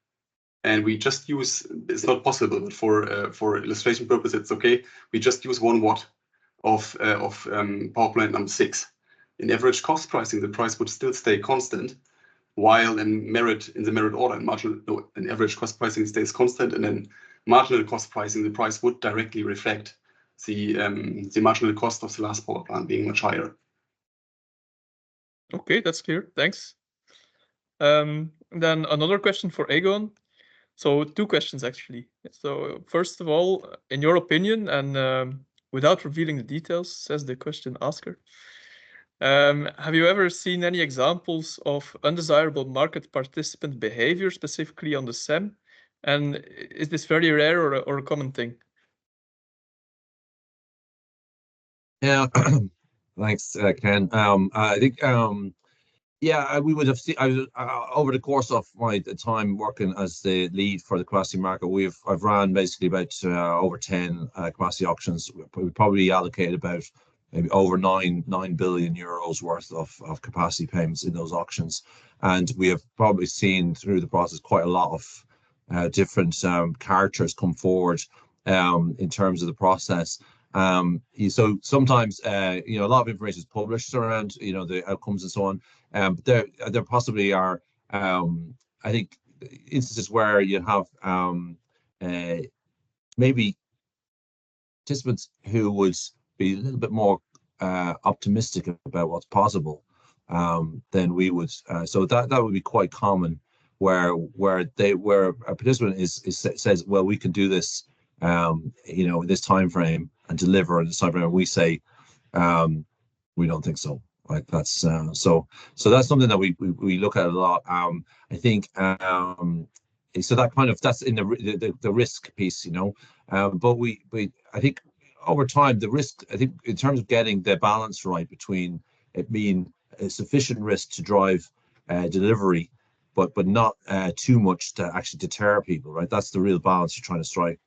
A: And we just use, it's not possible, but for illustration purpose, it's okay. We just use 1 watt of power plant number 6. In average cost pricing, the price would still stay constant, while in the merit order, in average cost pricing stays constant, and then marginal cost pricing, the price would directly reflect the marginal cost of the last power plant being much higher.
B: Okay, that's clear. Thanks. Then another question for Aodhagan. So 2 questions actually. So first of all, in your opinion, and without revealing the details, says the question asker, have you ever seen any examples of undesirable market participant behavior, specifically on the SEM, And is this very rare or a common thing?
F: Yeah, thanks, Ken. I think yeah, we would have seen over the course of my time working as the lead for the capacity market. I've ran basically about over 10 capacity auctions. We probably allocated about maybe over 9 billion euros worth of capacity payments in those auctions, and we have probably seen through the process quite a lot of different characters come forward in terms of the process. So sometimes you know, a lot of information is published around, you know, the outcomes and so on. But there possibly are I think instances where you have maybe participants who would be a little bit more optimistic about what's possible than we would. So that would be quite common, where a participant says, well, we can do this, you know, in this time frame and deliver in this time frame. And we say, we don't think so. Like that's so that's something that we look at a lot. I think so that kind of, that's in the risk piece, you know. But I think over time the risk, I think in terms of getting the balance right between it being a sufficient risk to drive delivery, but not too much to actually deter people, right? That's the real balance you're trying to strike.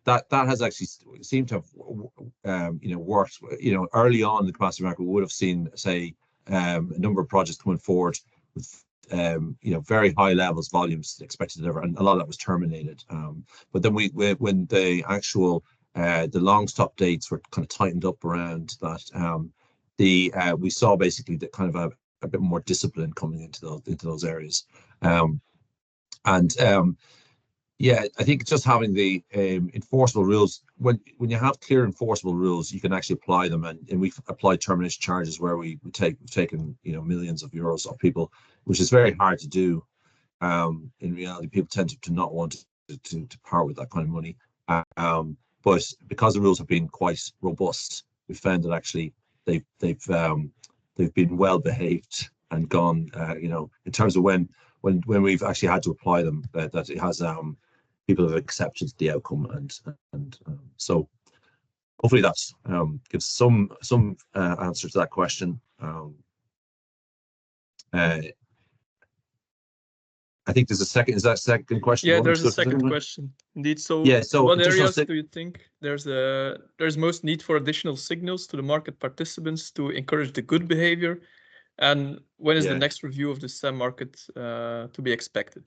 F: That has actually seemed to have you know, worked. You know, early on in the capacity market, we would have seen, say, a number of projects coming forward with you know, very high levels, volumes expected to deliver, and a lot of that was terminated. But then when the actual the long stop dates were kind of tightened up around that, we saw basically the kind of a bit more discipline coming into those areas. Yeah, I think just having the enforceable rules, when you have clear enforceable rules, you can actually apply them, and we've applied termination charges where we've taken, you know, millions of euros off people, which is very hard to do. In reality, people tend to not want to part with that kind of money. But because the rules have been quite robust, we found that actually they've been well behaved and gone, you know, in terms of when we've actually had to apply them, that it has people have accepted the outcome, and so hopefully that gives some answer to that question. I think there's a second. Is that second question?
B: Yeah, there's a second question indeed. So,
F: yeah. So
B: what areas do you think there's most need for additional signals to the market participants to encourage the good behavior, and when is the next review of the SEM market to be expected?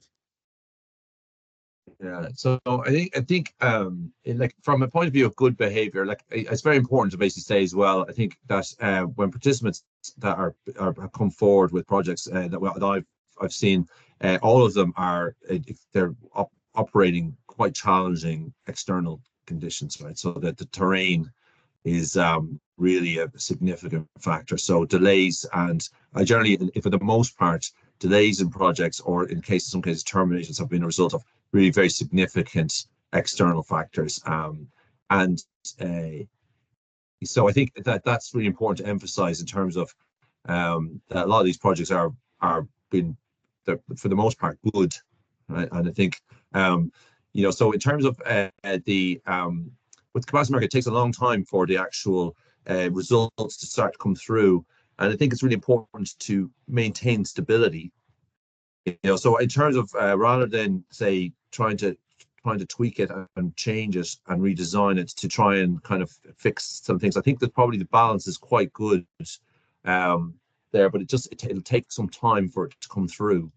F: Yeah, so I think like from a point of view of good behavior, like it's very important to basically say as well. I think that when participants that are come forward with projects that I've seen, all of them they're operating quite challenging external conditions, right? So that the terrain is really a significant factor. So delays, and generally, for the most part, delays in projects, or in some cases terminations, have been a result of really very significant external factors. So I think that's really important to emphasize in terms of that a lot of these projects are been, for the most part, good, right? And I think you know, so in terms of with the capacity market, it takes a long time for the actual results to start to come through, and I think it's really important to maintain stability. You know, so in terms of rather than say trying to tweak it and change it and redesign it to try and kind of fix some things, I think that probably the balance is quite good there, but it'll take some time for it to come through,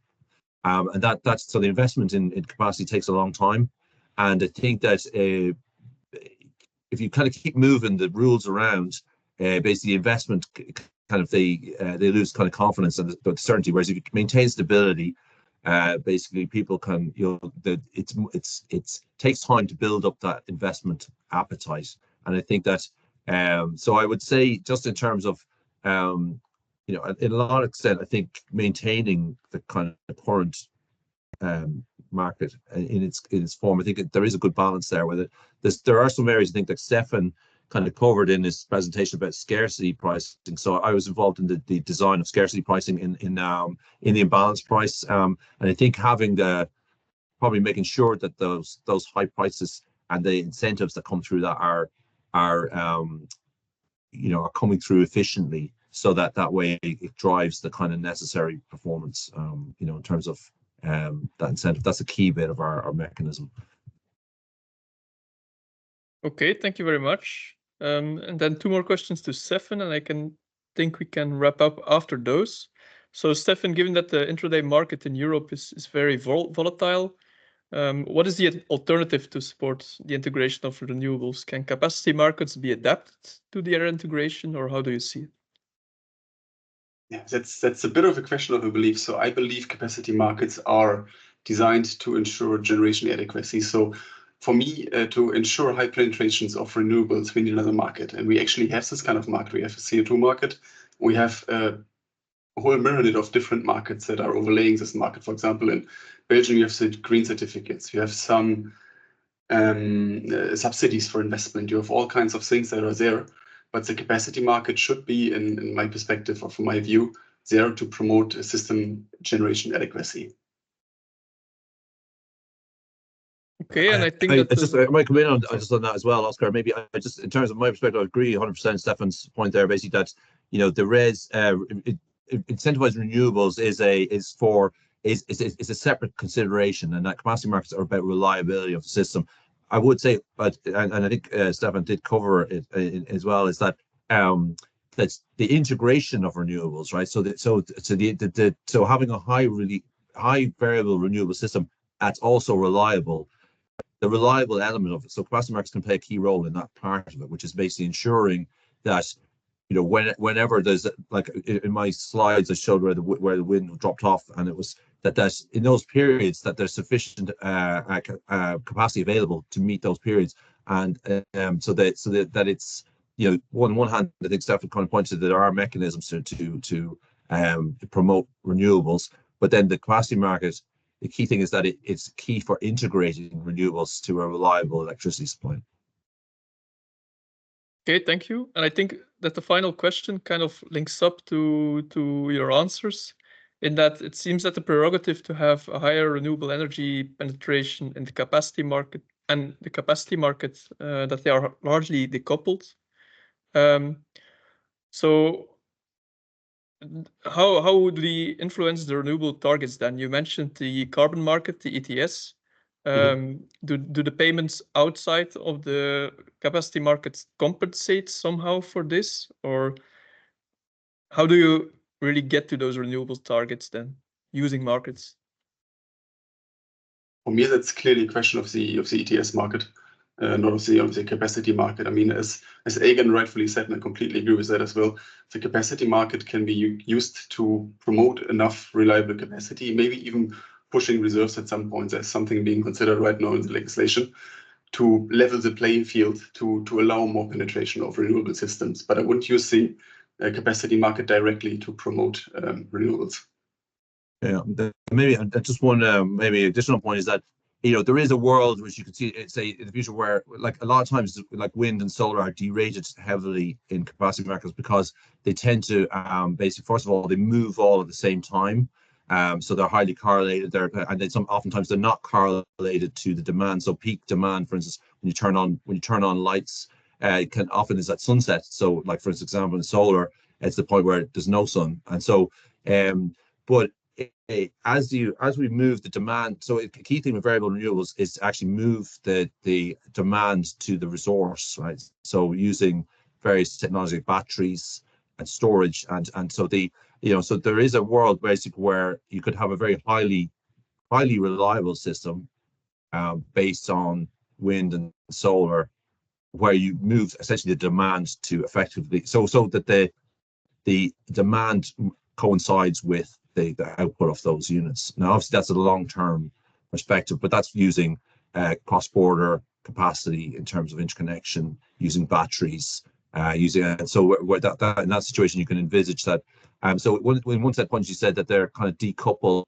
F: and that's so the investment in capacity takes a long time, and I think that if you kind of keep moving the rules around, basically investment kind of they lose kind of confidence and the certainty. Whereas if you maintain stability, basically people can, you know, it takes time to build up that investment appetite. And I think that so I would say, just in terms of you know, in a lot of extent, I think maintaining the kind of current market in its form, I think there is a good balance there. Where there are some areas I think that Steffen kind of covered in his presentation about scarcity pricing. So I was involved in the design of scarcity pricing in the imbalance price, and I think having the probably making sure that those high prices and the incentives that come through that are coming through efficiently, so that way it drives the kind of necessary performance, in terms of that incentive. That's a key bit of our mechanism.
B: Okay, thank you very much. And then 2 more questions to Steffen, and I think we can wrap up after those. So Steffen, given that the intraday market in Europe is very volatile, what is the alternative to support the integration of renewables? Can capacity markets be adapted to the integration, or how do you see it?
A: Yeah, that's a bit of a question of a belief. So I believe capacity markets are designed to ensure generation adequacy. So for me, to ensure high penetrations of renewables, we need another market. And we actually have this kind of market. We have a CO2 market. We have a whole myriad of different markets that are overlaying this market. For example, in Belgium, you have the green certificates. You have some subsidies for investment. You have all kinds of things that are there. But the capacity market should be, in my perspective or from my view, there to promote a system generation adequacy.
B: Okay, and I think
F: I might come in on that as well, Oscar. Maybe I just, in terms of my perspective, I agree 100% Steffen's point there. Basically, that the incentivized renewables is a separate consideration, and that capacity markets are about reliability of the system. I would say, and I think Steffen did cover it as well, is that that's the integration of renewables, right? So having a high variable renewable system that's also reliable. The reliable element of it. So capacity markets can play a key role in that part of it, which is basically ensuring that whenever there's, like in my slides, I showed where the wind dropped off, and it was that in those periods that there's sufficient capacity available to meet those periods, and so that it's on one hand, I think Steffen kind of pointed that there are mechanisms to promote renewables, but then the capacity market. The key thing is that it's key for integrating renewables to a reliable electricity supply.
B: Okay, thank you. And I think that the final question kind of links up to your answers, in that it seems that the prerogative to have a higher renewable energy penetration in the capacity market and the capacity market, that they are largely decoupled. So how would we influence the renewable targets then? You mentioned the carbon market, the ETS. Do the payments outside of the capacity markets compensate somehow for this, or how do you really get to those renewable targets then using markets?
A: For me, that's clearly a question of the ETS market, not of the capacity market. I mean, as Aodhagan rightfully said, and I completely agree with that as well, the capacity market can be used to promote enough reliable capacity, maybe even pushing reserves at some point. There's something being considered right now in the legislation to level the playing field to allow more penetration of renewable systems. But I wouldn't use the capacity market directly to promote renewables.
F: Yeah, maybe just one maybe additional point is that there is a world which you could see, say, in the future where, like, a lot of times, like wind and solar are derated heavily in capacity markets because they tend to basically, first of all, they move all at the same time, so they're highly correlated. Oftentimes they're not correlated to the demand. So peak demand, for instance, when you turn on lights, can often is at sunset. So, like, for example, in solar, it's the point where there's no sun, and so but as we move the demand, so a key thing with variable renewables is to actually move the demand to the resource, right? So using various technology, batteries and storage, and so so there is a world basically where you could have a very highly reliable system based on wind and solar, where you move essentially the demand to effectively so that the demand coincides with the output of those units. Now, obviously, that's a long-term perspective, but that's using cross-border capacity in terms of interconnection, using batteries, so where that in that situation you can envisage that. So in one set point you said that they're kind of decoupled.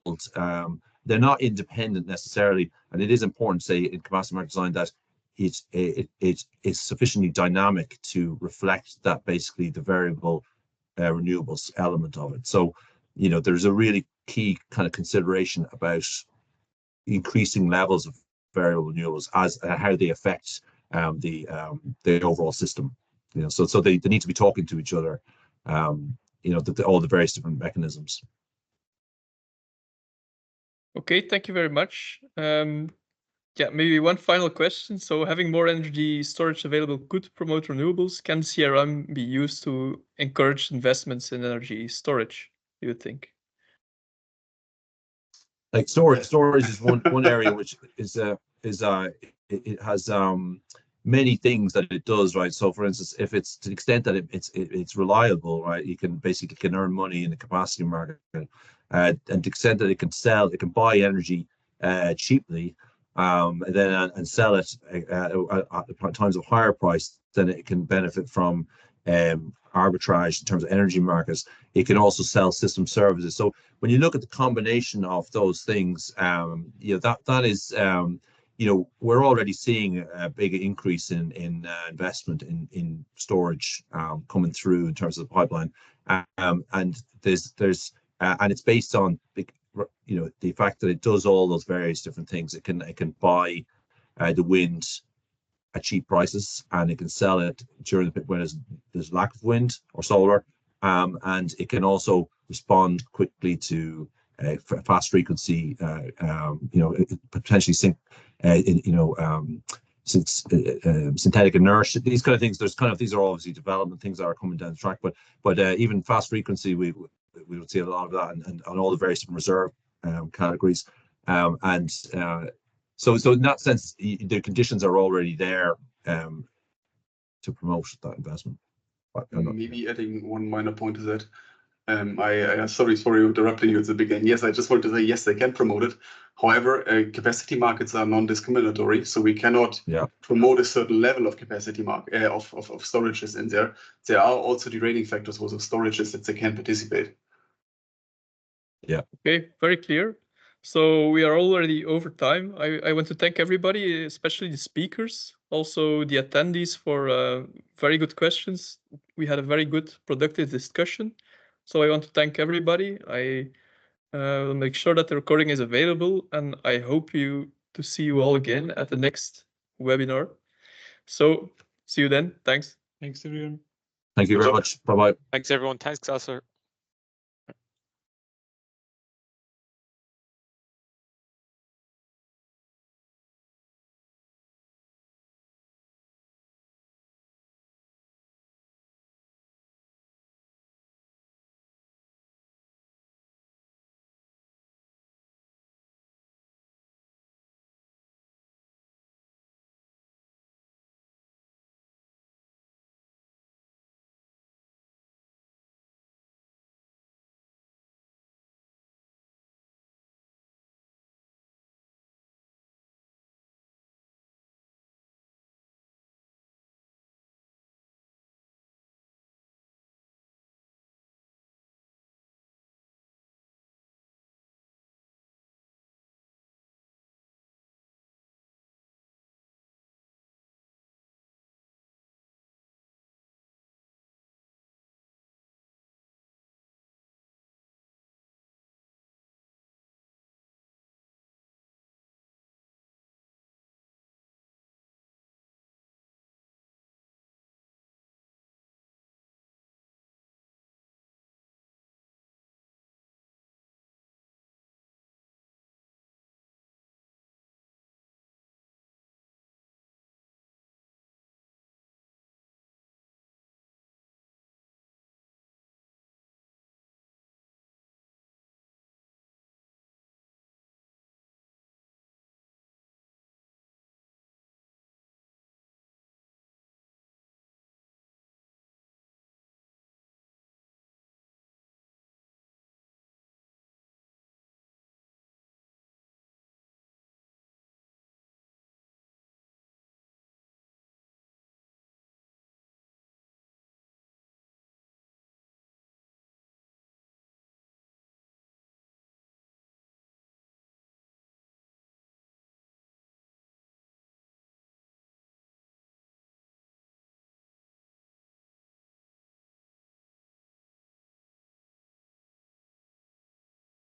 F: They're not independent necessarily, and it is important to say in capacity market design that it's sufficiently dynamic to reflect that basically the variable renewables element of it. So there's a really key kind of consideration about increasing levels of variable renewables as how they affect the overall system. You know, so they need to be talking to each other. You know, all the various different mechanisms.
B: Okay, thank you very much. Yeah, maybe one final question. So having more energy storage available could promote renewables. Can CRM be used to encourage investments in energy storage, do you think?
F: Like storage is one area which is it has many things that it does, right? So for instance, if it's to the extent that it's reliable, right, you can basically earn money in the capacity market, and to the extent that it can buy energy cheaply, and then sell it at times of higher price, then it can benefit from arbitrage in terms of energy markets. It can also sell system services. So when you look at the combination of those things, you know, that is, you know, we're already seeing a big increase in investment in storage coming through in terms of the pipeline, and there's and it's based on you know, the fact that it does all those various different things. It can buy the wind at cheap prices, and it can sell it during the when there's lack of wind or solar, and it can also respond quickly to fast frequency, you know, potentially synthetic inertia, these kind of things. These are obviously development things that are coming down the track, but even fast frequency, we would see a lot of that, and on all the various different reserve categories, so in that sense, the conditions are already there to promote that investment.
A: Maybe adding one minor point to that. I sorry for interrupting you at the beginning. Yes, I just wanted to say yes, they can promote it. However, capacity markets are non-discriminatory, so we cannot promote a certain level of capacity of storages in there. There are also derating factors for those storages that they can participate.
F: Yeah.
B: Okay, very clear. So we are already over time. I want to thank everybody, especially the speakers, also the attendees, for very good questions. We had a very good, productive discussion. So I want to thank everybody. I will make sure that the recording is available, and I hope to see you all again at the next webinar. So see you then. Thanks.
C: Thanks, everyone.
F: Thank you very much. Bye-bye.
E: Thanks, everyone. Thanks, Asser.